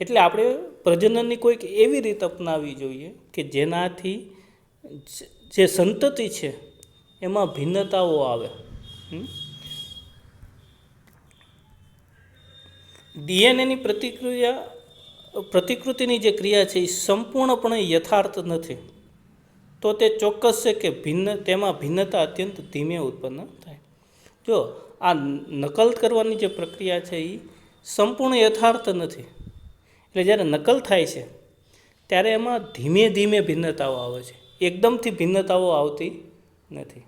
એટલે આપણે પ્રજનનની કોઈક એવી રીત અપનાવવી જોઈએ કે જેનાથી જે સંતતિ છે એમાં ભિન્નતાઓ આવે. ડીએનએની પ્રતિકૃતિની જે ક્રિયા છે એ સંપૂર્ણપણે યથાર્થ નથી, તો તે ચોક્કસ છે કે તેમાં ભિન્નતા અત્યંત ધીમે ઉત્પન્ન થાય. જો આ નકલ કરવાની જે પ્રક્રિયા છે એ સંપૂર્ણ યથાર્થ નથી. એટલે જ્યારે નકલ થાય છે ત્યારે એમાં ધીમે ધીમે ભિન્નતાઓ આવે છે, એકદમથી ભિન્નતાઓ આવતી નથી.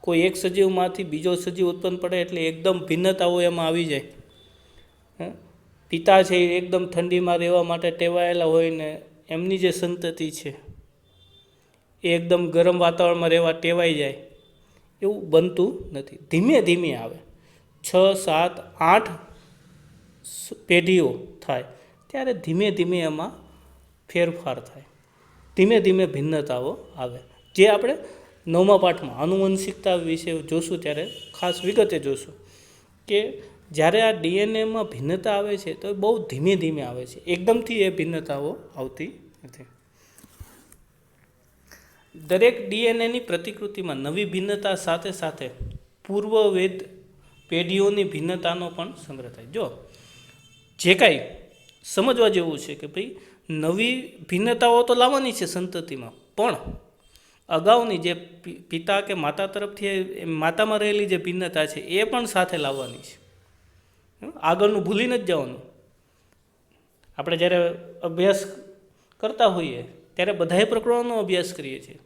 કોઈ એક સજીવમાંથી બીજો સજીવ ઉત્પન્ન પડે એટલે એકદમ ભિન્નતાઓ એમાં આવી જાય. પિતા છે એ એકદમ ઠંડીમાં રહેવા માટે ટેવાયેલા હોય ને એમની જે સંતતિ છે એ એકદમ ગરમ વાતાવરણમાં રહેવા ટેવાઈ જાય, એવું બનતું નથી. ધીમે ધીમે આવે. 6, 7, 8 પેઢીઓ થાય ત્યારે ધીમે ધીમે એમાં ફેરફાર થાય, ધીમે ધીમે ભિન્નતાઓ આવે. જે આપણે 9મા પાઠમાં આનુવંશિકતા વિશે જોશું ત્યારે ખાસ વિગતે જોશું કે જ્યારે આ ડીએનએમાં ભિન્નતા આવે છે તો બહુ ધીમે ધીમે આવે છે, એકદમથી એ ભિન્નતાઓ આવતી નથી. દરેક ડીએનએની પ્રતિકૃતિમાં નવી ભિન્નતા સાથે સાથે પૂર્વવેદ પેઢીઓની ભિન્નતાનો પણ સંગ્રહ થાય. જો જે કાંઈ સમજવા જેવું છે કે ભાઈ નવી ભિન્નતાઓ તો લાવવાની છે સંતતિમાં, પણ અગાઉની જે પિતા કે માતા તરફથી માતામાં રહેલી જે ભિન્નતા છે એ પણ સાથે લાવવાની છે. આગળનું ભૂલી નથી જવાનું. આપણે જ્યારે અભ્યાસ કરતા હોઈએ ત્યારે બધાય પ્રકરણોનો અભ્યાસ કરીએ છીએ.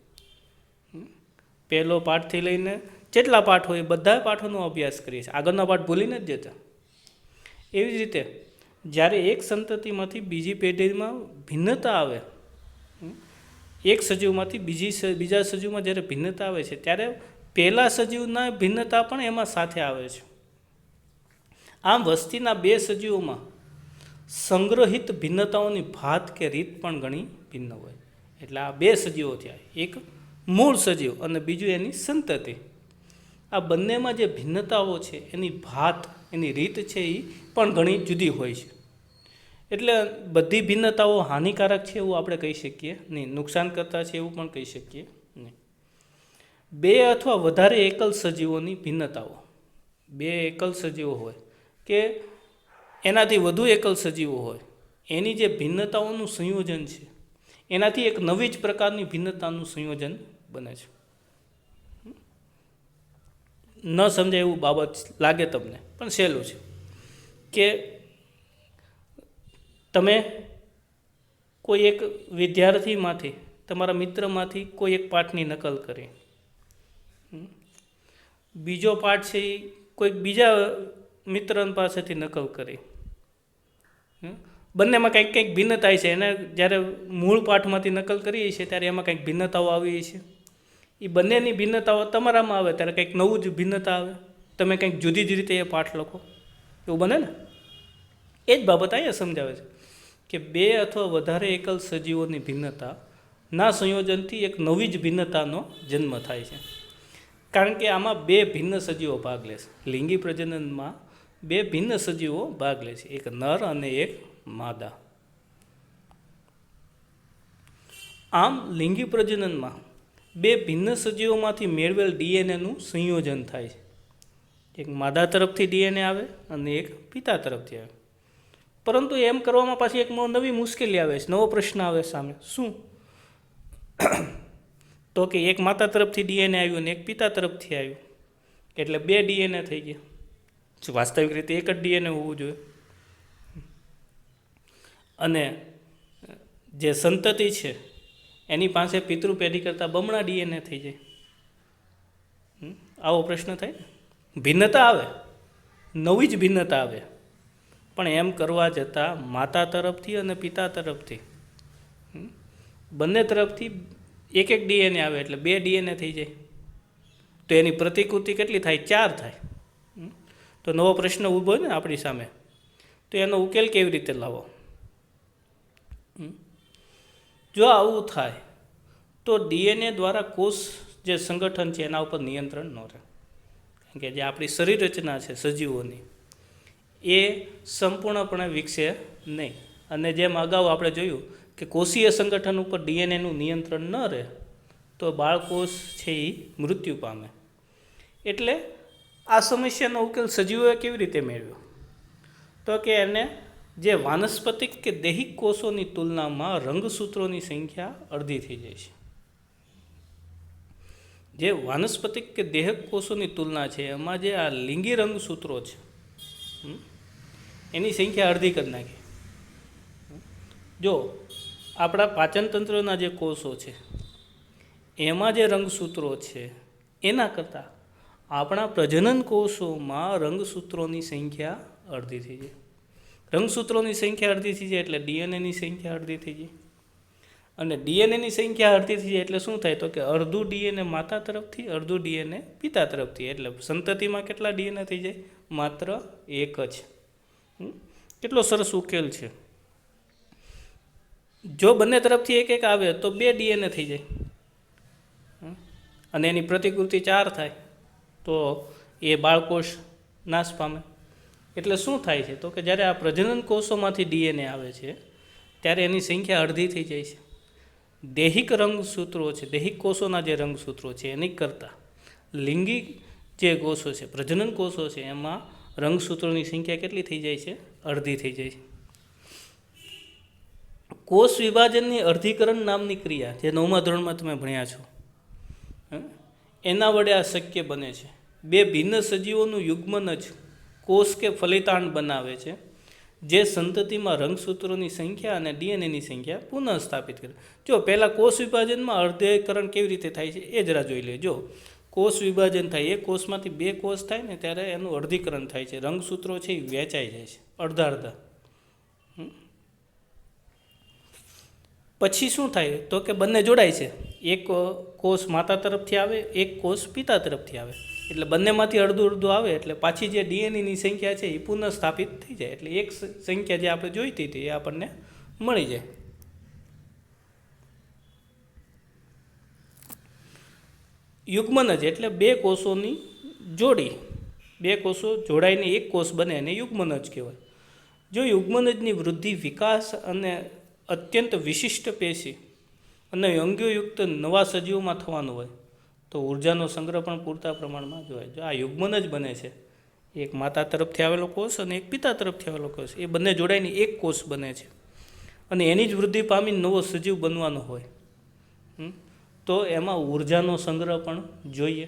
પહેલો પાઠથી લઈને જેટલા પાઠ હોય બધા પાઠોનો અભ્યાસ કરીએ છીએ, આગળના પાઠ ભૂલી નથી જતા. એવી જ રીતે જ્યારે એક સંતતિમાંથી બીજી પેઢીમાં ભિન્નતા આવે, એક સજીવમાંથી બીજા સજીવમાં જ્યારે ભિન્નતા આવે છે ત્યારે પહેલા સજીવના ભિન્નતા પણ એમાં સાથે આવે છે. આમ વસ્તીના બે સજીવોમાં સંગ્રહિત ભિન્નતાઓની ભાત કે રીત પણ ઘણી ભિન્ન હોય. એટલે આ બે સજીવો થયા, એક મૂળ સજીવ અને બીજું એની સંતતિ. આ બંનેમાં જે ભિન્નતાઓ છે એની ભાત, એની રીત છે એ પણ ઘણી જુદી હોય છે. એટલે બધી ભિન્નતાઓ હાનિકારક છે એવું આપણે કહી શકીએ નહીં, નુકસાન કરતા છે એવું પણ કહી શકીએ નહીં. બે અથવા વધારે એકલ સજીવોની ભિન્નતાઓ, બે એકલ સજીવો હોય કે એનાથી વધુ એકલ સજીવો હોય, એની જે ભિન્નતાઓનું સંયોજન છે એનાથી એક નવી જ પ્રકારની ભિન્નતાનું સંયોજન બને છે. ન સમજાય એવું બાબત લાગે તમને, પણ સહેલું છે કે તમે કોઈ એક વિદ્યાર્થીમાંથી, તમારા મિત્રમાંથી કોઈ એક પાઠની નકલ કરી, બીજો પાઠ છે એ કોઈક બીજા મિત્ર પાસેથી નકલ કરી, બંનેમાં કંઈક કંઈક ભિન્નતા છે. એને જ્યારે મૂળ પાઠમાંથી નકલ કરીએ છીએ ત્યારે એમાં કંઈક ભિન્નતાઓ આવી છે. એ બંનેની ભિન્નતાઓ તમારામાં આવે ત્યારે કંઈક નવું જ ભિન્નતા આવે, તમે કંઈક જુદી જ રીતે એ પાઠ લખો, એવું બને ને. એ જ બાબત અહીંયા સમજાવે છે કે બે અથવા વધારે એકલ સજીવોની ભિન્નતાના સંયોજનથી એક નવી જ ભિન્નતાનો જન્મ થાય છે. કારણ કે આમાં બે ભિન્ન સજીવો ભાગ લે છે. લિંગી પ્રજનનમાં બે ભિન્ન સજીવો ભાગ લે છે, એક નર અને એક માદા. આમ લિંગી પ્રજનનમાં બે ભિન્ન સજીવોમાંથી મેળવેલ ડીએનએનું સંયોજન થાય છે. એક માદા તરફથી ડીએનએ આવે અને એક પિતા તરફથી આવે. પરંતુ એમ કરવામાં પાછી એક નવી મુશ્કેલી આવે છે, નવો પ્રશ્ન આવે સામે. શું? તો કે એક માતા તરફથી ડીએનએ આવ્યું અને એક પિતા તરફથી આવ્યું, એટલે બે ડીએનએ થઈ ગયા. વાસ્તવિક રીતે એક જ ડીએનએ હોવું જોઈએ. અને જે સંતતિ છે એની પાસે પિતૃ પેઢી કરતાં બમણા ડીએનએ થઈ જાય. આવો પ્રશ્ન થાય. ભિન્નતા આવે, નવી જ ભિન્નતા આવે, પણ એમ કરવા જતાં માતા તરફથી અને પિતા તરફથી બંને તરફથી એક એક ડીએનએ આવે એટલે બે ડીએનએ થઈ જાય. તો એની પ્રતિકૃતિ કેટલી થાય? 4 થાય. તો નવો પ્રશ્ન ઊભો ને આપણી સામે, તો એનો ઉકેલ કેવી રીતે લાવો? જો આવું થાય તો ડીએનએ દ્વારા કોષ જે સંગઠન છે એના ઉપર નિયંત્રણ ન રહે. કારણ કે જે આપણી શરીર રચના છે સજીવોની એ સંપૂર્ણપણે વિકસે નહીં. અને જેમ અગાઉ આપણે જોયું કે કોષીય સંગઠન ઉપર ડીએનએનું નિયંત્રણ ન રહે તો બાળકોષ છે એ મૃત્યુ પામે. એટલે આ સમસ્યાનો ઉકેલ સજીવોએ કેવી રીતે મેળવ્યો? તો કે એને જે વાનસ્પતિક કે દૈહિક કોષોની તુલનામાં રંગસૂત્રોની સંખ્યા અડધી થઈ જાય છે. જે વાનસ્પતિક કે દેહક કોષોની તુલના છે એમાં જે આ લિંગી રંગસૂત્રો છે એની સંખ્યા અડધી કરી નાખી. જો આપણા પાચનતંત્રના જે કોષો છે એમાં જે રંગસૂત્રો છે એના કરતાં આપણા પ્રજનન કોષોમાં રંગસૂત્રોની સંખ્યા અડધી થઈ જાય. રંગસૂત્રોની સંખ્યા અડધી થઈ જાય એટલે ડીએનએની સંખ્યા અડધી થઈ જાય. અને ડીએનએની સંખ્યા અડધી થઈ જાય એટલે શું થાય? તો કે અડધું ડીએનએ માતા તરફથી, અડધું ડીએનએ પિતા તરફથી. એટલે સંતતિમાં કેટલા ડીએનએ થઈ જાય? માત્ર એક જ. કેટલો સરસ ઉકેલ છે. જો બંને તરફથી એક એક આવે તો બે ડીએનએ થઈ જાય અને એની પ્રતિકૃતિ 4 થાય તો એ બાળકોષ નાશ પામે. એટલે શું થાય છે? તો કે જ્યારે આ પ્રજનન કોષોમાંથી ડીએનએ આવે છે ત્યારે એની સંખ્યા અડધી થઈ જાય છે. દૈહિક રંગસૂત્રો છે, દૈહિક કોષોના જે રંગસૂત્રો છે એની કરતાં લિંગી જે કોષો છે, પ્રજનન કોષો છે એમાં રંગસૂત્રોની સંખ્યા કેટલી થઈ જાય છે? અડધી થઈ જાય છે. કોષ વિભાજનની અર્ધીકરણ નામની ક્રિયા જે 9મા ધોરણમાં તમે ભણ્યા છો એના વડે આ શક્ય બને છે. બે ભિન્ન સજીવોનું યુગ્મન જ કોષ કે ફલિતાંડ બનાવે છે જે સંતતિમાં રંગસૂત્રોની સંખ્યા અને ડીએનએની સંખ્યા પુનઃસ્થાપિત કરે. જો પહેલાં કોષ વિભાજનમાં અર્ધીકરણ કેવી રીતે થાય છે એ જરા જોઈ લેજો. કોષ વિભાજન થાય, એક કોષમાંથી બે કોષ થાય ને ત્યારે એનું અર્ધીકરણ થાય છે. રંગસૂત્રો છે એ વહેંચાઈ જાય છે અડધા અડધા. પછી શું થાય? તો કે બંને જોડાય છે. એક કોષ માતા તરફથી આવે, એક કોષ પિતા તરફથી આવે. એટલે બંનેમાંથી અડધું અડધું આવે એટલે પાછી જે ડીએનએની સંખ્યા છે એ પુનઃસ્થાપિત થઈ જાય. એટલે એક સંખ્યા જે આપણે જોઈતી હતી એ આપણને મળી જાય. યુગ્મનજ એટલે બે કોષોની જોડી, બે કોષો જોડાઈને એક કોષ બને એને યુગ્મનજ કહેવાય. જો યુગ્મનજની વૃદ્ધિ, વિકાસ અને અત્યંત વિશિષ્ટ પેશી અને અંગોયુક્ત નવા સજીવોમાં થવાનું હોય તો ઉર્જાનો સંગ્રહ પણ પૂરતા પ્રમાણમાં જોવાય. જો આ યુગ્મનજ બને છે, એક માતા તરફથી આવેલો કોષ અને એક પિતા તરફથી આવેલો કોષ, એ બંને જોડાઈને એક કોષ બને છે અને એની જ વૃદ્ધિ પામી નવો સજીવ બનવાનો હોય તો એમાં ઉર્જાનો સંગ્રહ પણ જોઈએ,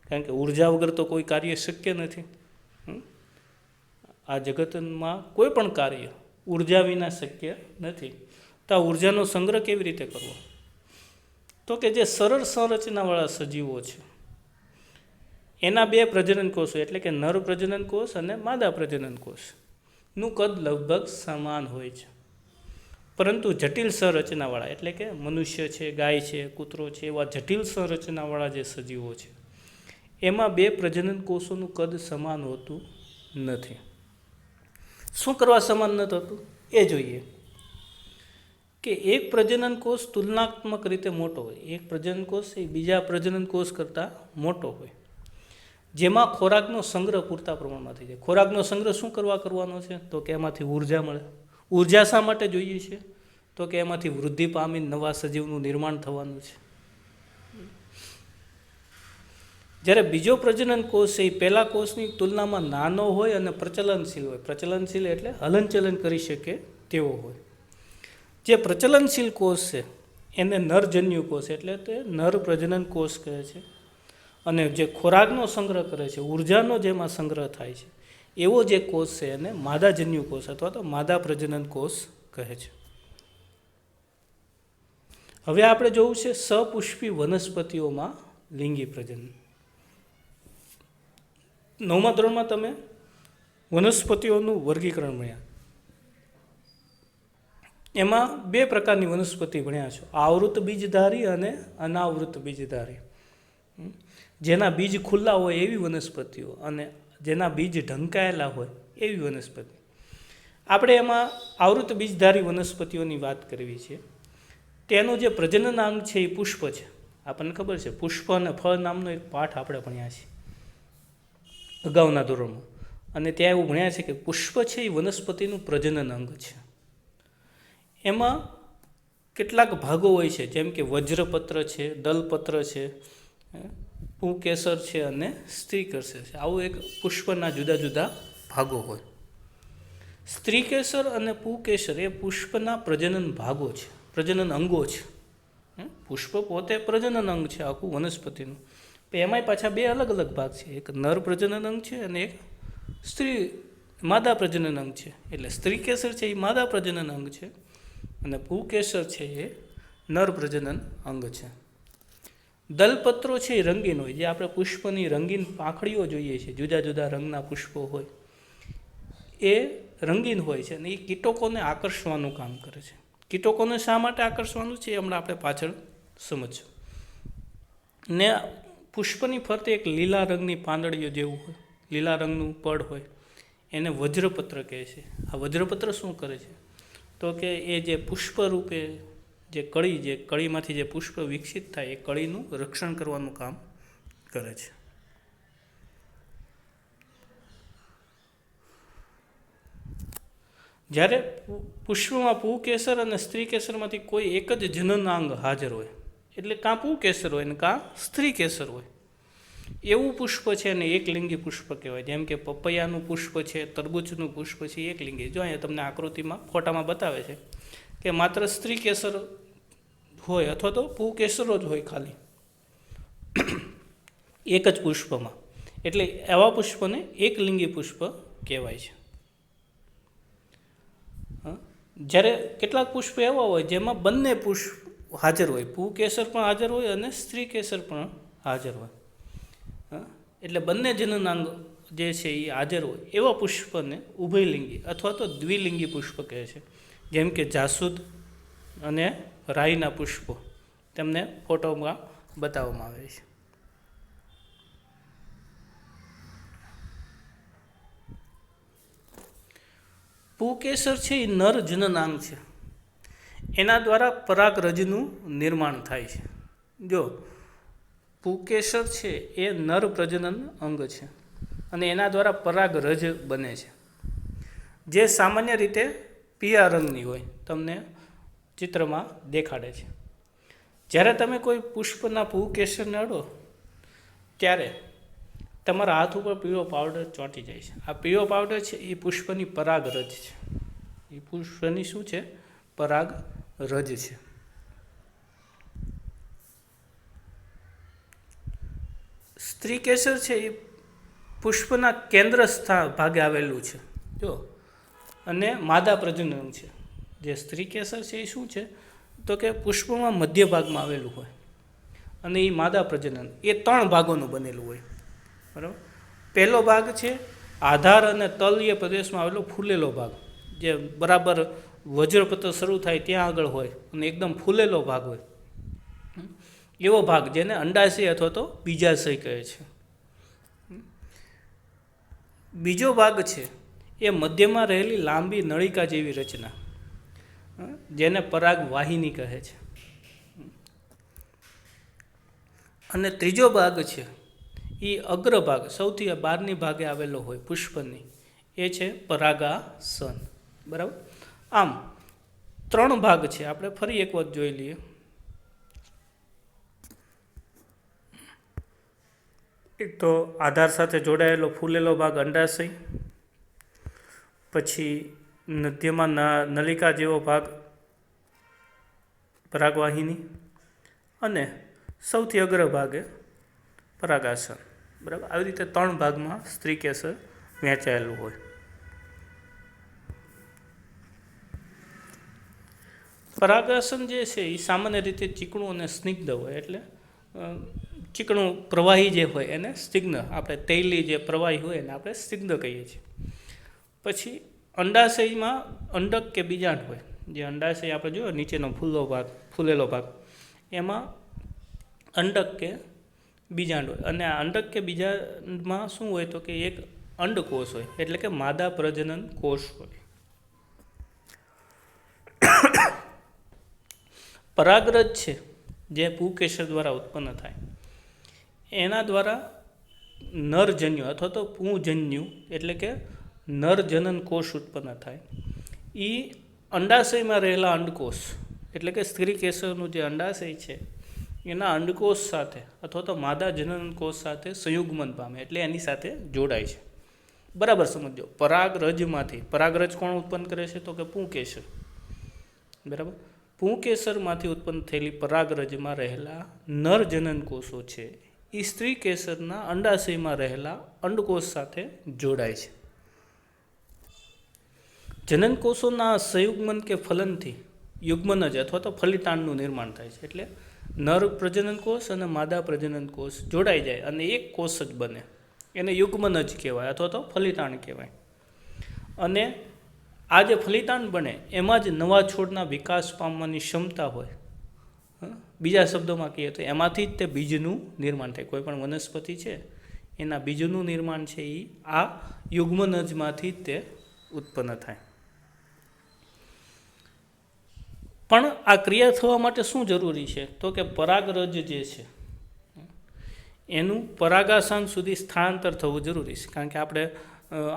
કારણ કે ઉર્જા વગર તો કોઈ કાર્ય શક્ય નથી. આ જગતમાં કોઈ પણ કાર્ય ઉર્જા વિના શક્ય નથી. તો આ ઉર્જાનો સંગ્રહ કેવી રીતે કરવો? તો કે જે સરળ સંરચનાવાળા સજીવો છે એના બે પ્રજનન કોષો એટલે કે નર પ્રજનન કોષ અને માદા પ્રજનન કોષનું કદ લગભગ સમાન હોય છે. પરંતુ જટિલ સંરચનાવાળા એટલે કે મનુષ્ય છે, ગાય છે, કૂતરો છે, એવા જટિલ સંરચનાવાળા જે સજીવો છે એમાં બે પ્રજનન કોષોનું કદ સમાન હોતું નથી. શું કરવા સમાન ન થતું એ જોઈએ કે એક પ્રજનન કોષ તુલનાત્મક રીતે મોટો હોય, એક પ્રજનન કોષ એ બીજા પ્રજનન કોષ કરતાં મોટો હોય, જેમાં ખોરાકનો સંગ્રહ પૂરતા પ્રમાણમાં થઈ જાય. ખોરાકનો સંગ્રહ શું કરવાનો છે? તો કે એમાંથી ઉર્જા મળે. ઉર્જા શા માટે જોઈએ છે? તો કે એમાંથી વૃદ્ધિ પામી નવા સજીવનું નિર્માણ થવાનું છે. જ્યારે બીજો પ્રજનન કોષ એ પહેલા કોષની તુલનામાં નાનો હોય અને પ્રચલનશીલ હોય. પ્રચલનશીલ એટલે હલનચલન કરી શકે તેવો હોય. જે પ્રચલનશીલ કોષ છે એને નરજન્યુ કોષ એટલે તે નર પ્રજનન કોષ કહે છે. અને જે ખોરાકનો સંગ્રહ કરે છે, ઉર્જાનો જેમાં સંગ્રહ થાય છે, એવો જે કોષ છે એને માદાજન્યુ કોષ અથવા તો માદા પ્રજનન કોષ કહે છે. હવે આપણે જોવું છે સપુષ્પી વનસ્પતિઓમાં લિંગી પ્રજનન. 9મા ધોરણમાં તમે વનસ્પતિઓનું વર્ગીકરણ ભણ્યા. એમાં બે પ્રકારની વનસ્પતિ ભણ્યા છો, આવૃત બીજધારી અને અનાવૃત બીજધારી. જેના બીજ ખુલ્લા હોય એવી વનસ્પતિઓ અને જેના બીજ ઢંકાયેલા હોય એવી વનસ્પતિ. આપણે એમાં આવૃત બીજધારી વનસ્પતિઓની વાત કરવી છે. તેનું જે પ્રજનન અંગ છે એ પુષ્પ છે. આપણને ખબર છે પુષ્પ અને ફળ નામનો એક પાઠ આપણે ભણ્યા છીએ અગાઉના ધોરણમાં, અને ત્યાં એવું ભણ્યા છે કે પુષ્પ છે એ વનસ્પતિનું પ્રજનન અંગ છે. એમાં કેટલાક ભાગો હોય છે, જેમ કે વજ્રપત્ર છે, દલપત્ર છે, પુંકેસર છે અને સ્ત્રીકેસર છે. આવું એક પુષ્પના જુદા જુદા ભાગો હોય. સ્ત્રીકેસર અને પુંકેસર એ પુષ્પના પ્રજનન ભાગો છે, પ્રજનન અંગો છે. પુષ્પ પોતે પ્રજનન અંગ છે આખું વનસ્પતિનું, પણ એમાંય પાછા બે અલગ અલગ ભાગ છે. એક નર પ્રજનન અંગ છે અને એક માદા પ્રજનન અંગ છે. એટલે સ્ત્રીકેસર છે એ માદા પ્રજનન અંગ છે અને પુંકેસર છે એ નર પ્રજનન અંગ છે. દલપત્રો છે એ રંગીન હોય, જે આપણે પુષ્પની રંગીન પાંખડીઓ જોઈએ છીએ, જુદા જુદા રંગના પુષ્પો હોય એ રંગીન હોય છે અને એ કીટકોને આકર્ષવાનું કામ કરે છે. કીટકોને શા માટે આકર્ષવાનું છે એ હમણાં આપણે પાછળ સમજશું. ને પુષ્પની ફરતે એક લીલા રંગની પાંદડીઓ જેવું હોય, લીલા રંગનું પડ હોય, એને વજ્રપત્ર કહે છે. આ વજ્રપત્ર શું કરે છે? તો કે એ જે પુષ્પ રૂપે જે કળીમાંથી જે પુષ્પ વિકસિત થાય એ કળીનું રક્ષણ કરવાનું કામ કરે છે. જ્યારે પુષ્પમાં પુંકેસર અને સ્ત્રીકેસરમાંથી કોઈ એક જ જનનાંગ હાજર હોય, એટલે કાં પુંકેસર હોય ને કાં સ્ત્રીકેસર હોય, એવું પુષ્પ છે ને એકલિંગી પુષ્પ કહેવાય. જેમ કે પપૈયાનું પુષ્પ છે, તરબૂચનું પુષ્પ છે, એકલિંગી. જો અહીંયા તમને આકૃતિમાં ફોટામાં બતાવે છે કે માત્ર સ્ત્રીકેસર હોય અથવા તો પુંકેસરો જ હોય ખાલી એક જ પુષ્પમાં, એટલે એવા પુષ્પને એકલિંગી પુષ્પ કહેવાય છે. જ્યારે કેટલાક પુષ્પ એવા હોય જેમાં બંને પુષ્પ હાજર હોય, પુંકેસર પણ હાજર હોય અને સ્ત્રીકેસર પણ હાજર હોય, એટલે બંને જનનાંગ જે છે એ હાજર હોય એવા પુષ્પને ઉભયલિંગી અથવા તો દ્વિલિંગી પુષ્પ કહે છે. જેમ કે જાસૂદ અને રાઈના પુષ્પો તેમને ફોટોમાં બતાવવામાં આવે છે. પુંકેસર છે એ નર જનનાંગ છે, એના દ્વારા પરાગરજનું નિર્માણ થાય છે. જો પુંકેસર છે એ નર પ્રજનન અંગ છે અને એના દ્વારા પરાગરજ બને છે, જે સામાન્ય રીતે પીળા રંગની હોય, તમને ચિત્રમાં દેખાડે છે. જ્યારે તમે કોઈ પુષ્પના પુંકેસરને અડો ત્યારે તમારા હાથ ઉપર પીળો પાવડર ચોંટી જાય છે. આ પીળો પાવડર છે એ પુષ્પની પરાગરજ છે. એ પુષ્પની શું છે? પરાગરજ છે. સ્ત્રી કેસર છે એ પુષ્પના કેન્દ્ર ભાગે આવેલું છે જો, અને માદા પ્રજનન છે. જે સ્ત્રી કેસર છે એ શું છે તો કે પુષ્પમાં મધ્ય ભાગમાં આવેલું હોય અને એ માદા પ્રજનન એ 3 ભાગોનું બનેલું હોય, બરાબર. પહેલો ભાગ છે આધાર અને તલય પ્રદેશમાં આવેલો ફૂલેલો ભાગ, જે બરાબર વજ્રપત્ર શરૂ થાય ત્યાં આગળ હોય અને એકદમ ફૂલેલો ભાગ હોય, એવો ભાગ જેને અંડાશય અથવા તો બીજાશય કહે છે. બીજો ભાગ છે એ મધ્યમાં રહેલી લાંબી નળિકા જેવી રચના, જેને પરાગ વાહિની કહે છે. અને ત્રીજો ભાગ છે એ અગ્રભાગ, સૌથી બહારની ભાગે આવેલો હોય પુષ્પની, એ છે પરાગાસન, બરાબર. આમ 3 ભાગ છે. આપણે ફરી એક વખત જોઈ લઈએ. એક તો આધાર સાથે જોડાયેલો ફૂલેલો ભાગ અંડાશય, પછી મધ્યમાં નલિકા જેવો ભાગ પરાગવાહિની, અને સૌથી અગ્રભાગે પરાગાસન, બરાબર. આવી રીતે 3 ભાગમાં સ્ત્રી કેસર વહેંચાયેલું હોય. પરાગાસન જે છે એ સામાન્ય રીતે ચીકણું અને સ્નિગ્ધ હોય, એટલે ચીકણું પ્રવાહી જે હોય એને સ્નિગ્ધ, આપણે તૈલી જે પ્રવાહી હોય એને આપણે સ્નિગ્ધ કહીએ છીએ. પછી અંડાશયમાં અંડક કે બીજાંડ હોય, જે અંડાશય આપણે જોયો નીચેનો ફૂલેલો ભાગ, એમાં અંડક કે બીજાંડ હોય, અને આ અંડક કે બીજાંડમાં શું હોય તો કે એક અંડકોષ હોય, એટલે કે માદા પ્રજનન કોષ હોય. પરાગરજ છે જે પુંકેસર દ્વારા ઉત્પન્ન થાય, એના દ્વારા નરજન્યુ અથવા તો પુંજન્યુ એટલે કે નરજનન કોષ ઉત્પન્ન થાય. એ અંડાશયમાં રહેલા અંડકોષ એટલે કે સ્ત્રી કેસરનું જે અંડાશય છે એના અંડકોષ સાથે અથવા તો માદા જનન કોષ સાથે સંયુગ્મન પામે, એટલે એની સાથે જોડાય છે. બરાબર સમજો. પરાગરજમાંથી, પરાગરજ કોણ ઉત્પન્ન કરે છે તો કે પુંકેસર, બરાબર. પુંકેસરમાંથી ઉત્પન્ન થયેલી પરાગરજમાં રહેલા નરજનન કોષો છે એ સ્ત્રી કેસરના અંડાશયમાં રહેલા અંડકોષ સાથે જોડાય છે. જનન કોષોના સંયુગ્મન કે ફલનથી યુગ્મનજ અથવા તો ફલિતાંડનું નિર્માણ થાય છે. એટલે નર પ્રજનન કોષ અને માદા પ્રજનન કોષ જોડાઈ જાય અને એક કોષ જ બને, એને યુગ્મનજ કહેવાય અથવા તો ફલિતાંડ કહેવાય. અને આ જે ફલિતાંડ બને એમાં જ નવા છોડના વિકાસ પામવાની ક્ષમતા હોય. બીજા શબ્દોમાં કહીએ તો એમાંથી જ તે બીજનું નિર્માણ થાય. કોઈ પણ વનસ્પતિ છે એના બીજનું નિર્માણ છે એ આ યુગ્મનજમાંથી જ તે ઉત્પન્ન થાય. પણ આ ક્રિયા થવા માટે શું જરૂરી છે તો કે પરાગરજ જે છે એનું પરાગાસન સુધી સ્થળાંતર થવું જરૂરી છે. કારણ કે આપણે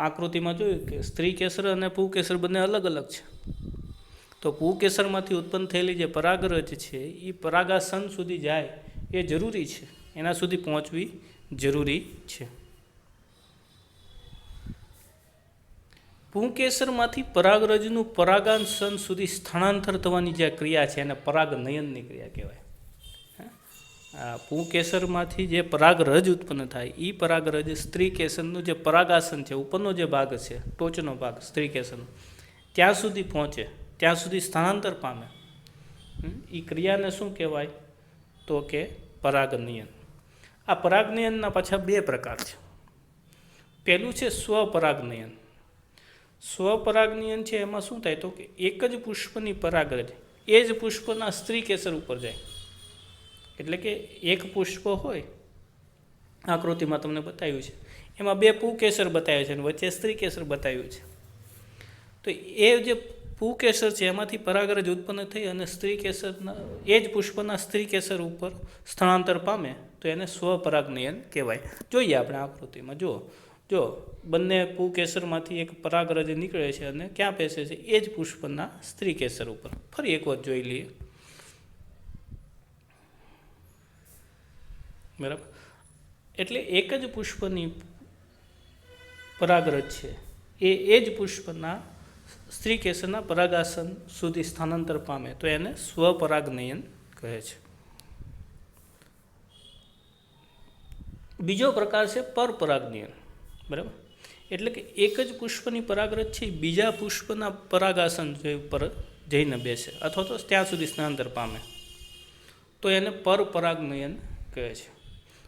આકૃતિમાં જોયું કે સ્ત્રી કેસર અને પુંકેસર બંને અલગ અલગ છે. તો પુંકેસરમાંથી ઉત્પન્ન થયેલી જે પરાગરજ છે એ પરાગાસન સુધી જાય એ જરૂરી છે, એના સુધી પહોંચવી જરૂરી છે. પુંકેસરમાંથી પરાગરજનું પરાગાસન સુધી સ્થળાંતર થવાની જે ક્રિયા છે એને પરાગનયનની ક્રિયા કહેવાય. પુંકેસરમાંથી જે પરાગરજ ઉત્પન્ન થાય એ પરાગરજ સ્ત્રી કેસરનું જે પરાગાસન છે, ઉપરનો જે ભાગ છે, ટોચનો ભાગ સ્ત્રી કેસરનો, ત્યાં સુધી પહોંચે, ત્યાં સુધી સ્થળાંતર પામે. એ ક્રિયાને શું કહેવાય તો કે પરાગનયન. આ પરાગનયનના પાછા 2 પ્રકાર છે. પહેલું છે સ્વપરાગનયન. સ્વપરાગનયન છે એમાં શું થાય તો કે એક જ પુષ્પની પરાગરજ એ જ પુષ્પના સ્ત્રી કેસર ઉપર જાય. એટલે કે એક પુષ્પ હોય, આકૃતિમાં તમને બતાવ્યું છે, એમાં 2 પુંકેસર બતાવ્યા છે અને વચ્ચે સ્ત્રી કેસર બતાવ્યું છે. તો એ જે પુકેસર છે એમાંથી પરાગરજ ઉત્પન્ન થઈ અને સ્ત્રી કેસરના એ જ પુષ્પના સ્ત્રી કેસર ઉપર સ્થળાંતર પામે તો એને સ્વપરાગનયન કહેવાય. જોઈએ આપણે આકૃતિમાં જો બંને પુકેસરમાંથી એક પરાગરજ નીકળે છે અને ક્યાં બેસે છે? એ જ પુષ્પના સ્ત્રી કેસર ઉપર. ફરી એક વખત જોઈ લઈએ. બરાબર, એટલે એક જ પુષ્પની પરાગરજ છે એ જ પુષ્પના સ્ત્રી કેસરના પરાગાસન સુધી સ્થાનાંતર પામે તો એને સ્વપરાગનયન કહે છે. બીજો પ્રકાર છે પરપરાગનયન. બરાબર, એટલે કે એક જ પુષ્પની પરાગરજ છે બીજા પુષ્પના પરાગાસન પર જઈને બેસે અથવા તો ત્યાં સુધી સ્થાનાંતર પામે તો એને પરપરાગનયન કહે છે.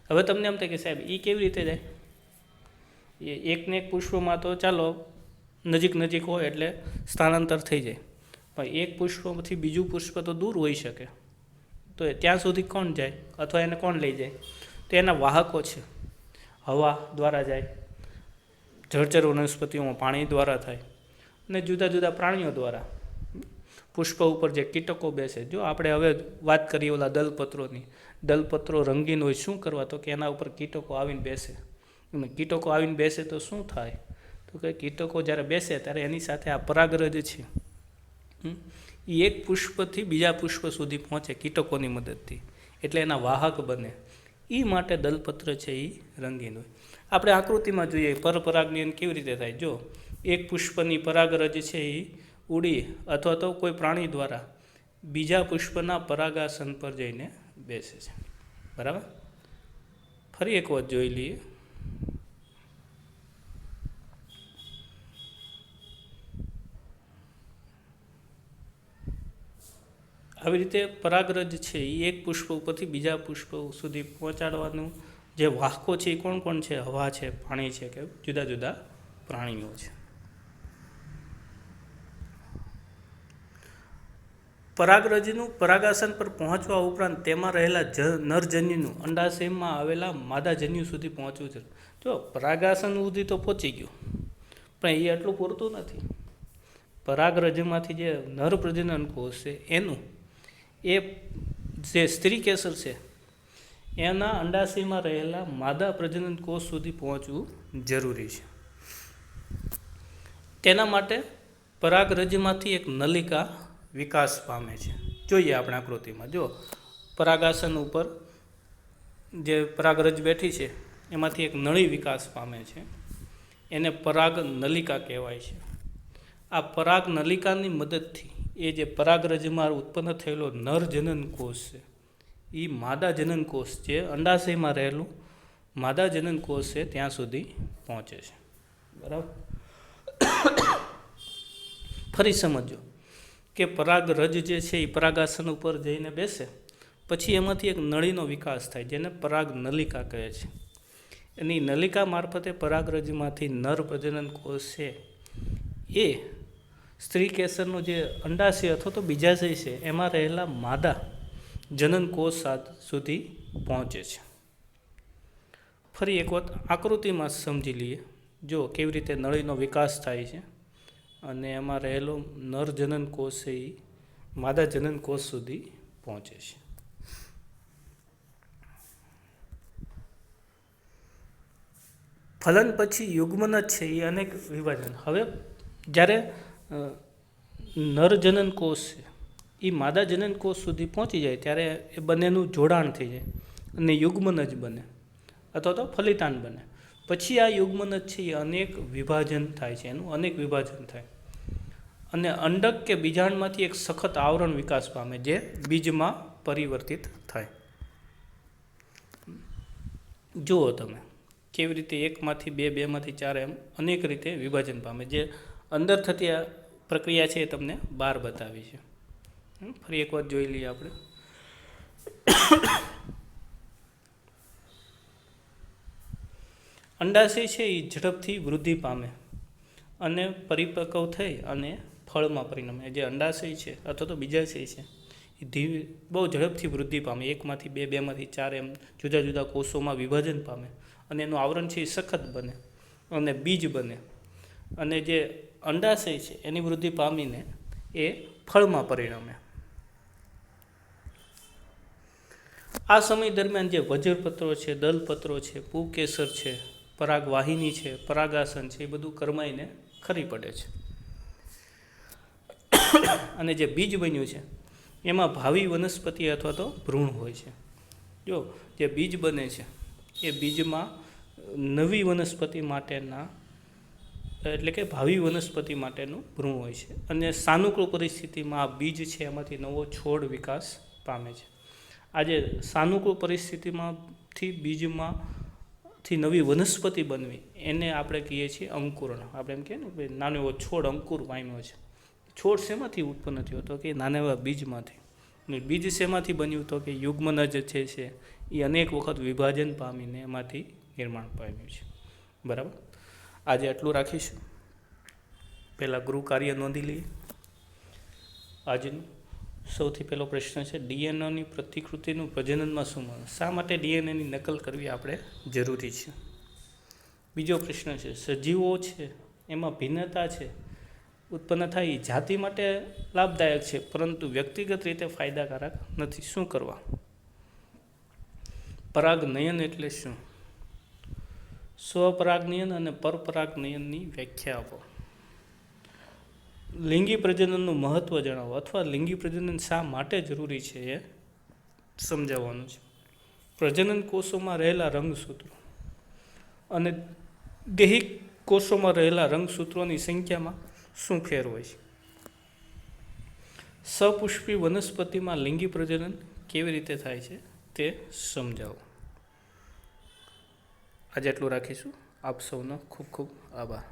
હવે તમને એમ થાય કે સાહેબ એ કેવી રીતે જાય? એકને એક પુષ્પમાં તો ચાલો નજીક હોય એટલે સ્થાનાંતર થઈ જાય, પણ એક પુષ્પથી બીજું પુષ્પ તો દૂર હોઈ શકે, તો ત્યાં સુધી કોણ જાય અથવા એને કોણ લઈ જાય? તો એના વાહકો છે. હવા દ્વારા જાય, જળચર વનસ્પતિઓમાં પાણી દ્વારા થાય અને જુદા જુદા પ્રાણીઓ દ્વારા. પુષ્પ ઉપર જે કીટકો બેસે, જો આપણે હવે વાત કરીએ ઓલા દલપત્રોની, દલપત્રો રંગીન હોય, શું કરવા? તો કે એના ઉપર કીટકો આવીને બેસે. કીટકો આવીને બેસે તો શું થાય? તો કે કીટકો જ્યારે બેસે ત્યારે એની સાથે આ પરાગરજ છે એ એક પુષ્પથી બીજા પુષ્પ સુધી પહોંચે કીટકોની મદદથી, એટલે એના વાહક બને. એ માટે દલપત્ર છે એ રંગીન હોય. આપણે આકૃતિમાં જોઈએ પરપરાગનયન કેવી રીતે થાય. જો એક પુષ્પની પરાગરજ છે એ ઉડી અથવા તો કોઈ પ્રાણી દ્વારા બીજા પુષ્પના પરાગાસન પર જઈને બેસે છે. બરાબર, ફરી એક વખત જોઈ લઈએ. આવી રીતે પરાગરજ છે એ એક પુષ્પ ઉપરથી બીજા પુષ્પ સુધી પહોંચાડવાનું જે વાહકો છે એ કોણ કોણ છે? હવા છે, પાણી છે કે જુદા જુદા પ્રાણીઓ છે. પરાગરજનું પરાગાસન પર પહોંચવા ઉપરાંત તેમાં રહેલા નરજન્યુનું અંડાશયમાં આવેલા માદાજન્યુ સુધી પહોંચવું છે. જો પરાગાસન સુધી તો પહોંચી ગયું, પણ એ એટલું પૂરતું નથી. પરાગરજમાંથી જે નર પ્રજનન કોષ છે એનું એ જે સ્ત્રી કેસર છે એના અંડાશયમાં રહેલા માદા પ્રજનન કોષ સુધી પહોંચવું જરૂરી છે. તેના માટે પરાગરજમાંથી એક નલિકા વિકાસ પામે છે. જોઈએ આપણે આકૃતિમાં. જો પરાગાસન ઉપર જે પરાગરજ બેઠી છે એમાંથી એક નળી વિકાસ પામે છે, એને પરાગ નલિકા કહેવાય છે. આ પરાગ નલિકાની મદદથી એ જે પરાગરજમાં ઉત્પન્ન થયેલો નર જનન કોષ છે એ માદા જનન કોષ જે અંડાશયમાં રહેલું માદા જનન કોષ છે ત્યાં સુધી પહોંચે છે. બરાબર, ફરી સમજો કે પરાગરજ જે છે એ પરાગાસન ઉપર જઈને બેસે પછી એમાંથી એક નળીનો વિકાસ થાય જેને પરાગ નલિકા કહે છે. એની નલિકા મારફતે પરાગરજમાંથી નર પ્રજનન કોષ છે એ સ્ત્રી કેસરનું જે અંડાશય અથવા તો બીજાશય છે એમાં રહેલા માદા જનન કોષ સુધી પહોંચે છે. ફરી એક વખત આકૃતિમાં સમજી લઈએ. જો કેવી રીતે નળીનો વિકાસ થાય છે અને એમાં રહેલો નર જનન કોષ છે એ માદા જનન કોષ સુધી પહોંચે છે. ફલન પછી યુગ્મન જ છે એ અનેક વિભાજન. હવે જ્યારે નર જનન કોષ છે એ માદા જનન કોષ સુધી પહોંચી જાય ત્યારે એ બંનેનું જોડાણ થઈ જાય અને યુગ્મન જ બને અથવા તો ફલિતાંડ બને. પછી આ યુગ્મન જ છે એ અનેક વિભાજન થાય છે, એનું અનેક વિભાજન થાય અને અંડક કે બીજાણમાંથી એક સખત આવરણ વિકાસ પામે જે બીજમાં પરિવર્તિત થાય. જુઓ તમે કેવી રીતે એકમાંથી બે, બેમાંથી ચાર એમ અનેક રીતે વિભાજન પામે. જે અંદર થતી આ પ્રક્રિયા છે એ તમને બહાર બતાવી છે. ફરી એક વાત જોઈ લઈએ આપણે. અંડાશય છે એ ઝડપથી વૃદ્ધિ પામે અને પરિપક્વ થઈ અને ફળમાં પરિણમે. જે અંડાશય છે અથવા તો બીજાશય છે એ બહુ ઝડપથી વૃદ્ધિ પામે, એકમાંથી બે, બેમાંથી ચાર એમ જુદા જુદા કોષોમાં વિભાજન પામે અને એનું આવરણ છે એ સખત બને અને બીજ બને અને જે અંડાશય છે એની વૃદ્ધિ પામીને એ ફળમાં પરિણમે. આ સમય દરમિયાન જે વજ્રપત્રો છે, દલપત્રો છે, પુકેસર છે, પરાગવાહિની છે, પરાગાસન છે, એ બધું કરમાઈને ખરી પડે છે. અને જે બીજ બન્યું છે એમાં ભાવિ વનસ્પતિ અથવા તો ભ્રૂણ હોય છે. જો જે બીજ બને છે એ બીજમાં નવી વનસ્પતિ માટેના એટલે કે ભાવિ વનસ્પતિ માટેનું ભ્રૂણ હોય છે. અને સાનુકૂળ પરિસ્થિતિમાં આ બીજ છે એમાંથી નવો છોડ વિકાસ પામે છે. આજે સાનુકૂળ પરિસ્થિતિમાંથી બીજમાંથી નવી વનસ્પતિ બનવી એને આપણે કહીએ છીએ અંકુરણ. આપણે એમ કહીએ ને ભાઈ નાનો એવો છોડ અંકુર પામ્યો છે. છોડ શેમાંથી ઉત્પન્ન થયો તો કે નાના એવા બીજમાંથી. અને બીજ શેમાંથી બન્યું તો કે યુગ્મનજ છે એ અનેક વખત વિભાજન પામીને એમાંથી નિર્માણ પામ્યું છે. બરાબર. આજે આટલું રાખીશું. પહેલાં ગૃહ કાર્ય નોંધી લઈએ. આજનું સૌથી પહેલો પ્રશ્ન છે ડીએનએની પ્રતિકૃતિનું પ્રજનનમાં શું મળે? શા માટે ડીએનએની નકલ કરવી આપણે જરૂરી છે? બીજો પ્રશ્ન છે સજીવો છે એમાં ભિન્નતા છે ઉત્પન્ન થાય એ જાતિ માટે લાભદાયક છે પરંતુ વ્યક્તિગત રીતે ફાયદાકારક નથી. શું કરવા? પરાગનયન એટલે શું? સ્વપરાગનયન અને પરપરાગનયનની વ્યાખ્યા આપો. લિંગી પ્રજનનનું મહત્ત્વ જણાવો અથવા લિંગી પ્રજનન શા માટે જરૂરી છે એ સમજાવવાનું છે. પ્રજનન કોષોમાં રહેલા રંગસૂત્રો અને દેહિક કોષોમાં રહેલા રંગસૂત્રોની સંખ્યામાં શું ફેર હોય છે? સપુષ્પી વનસ્પતિમાં લિંગી પ્રજનન કેવી રીતે થાય છે તે સમજાવો. આજે એટલું રાખીશું. આપ સૌનો ખૂબ ખૂબ આભાર.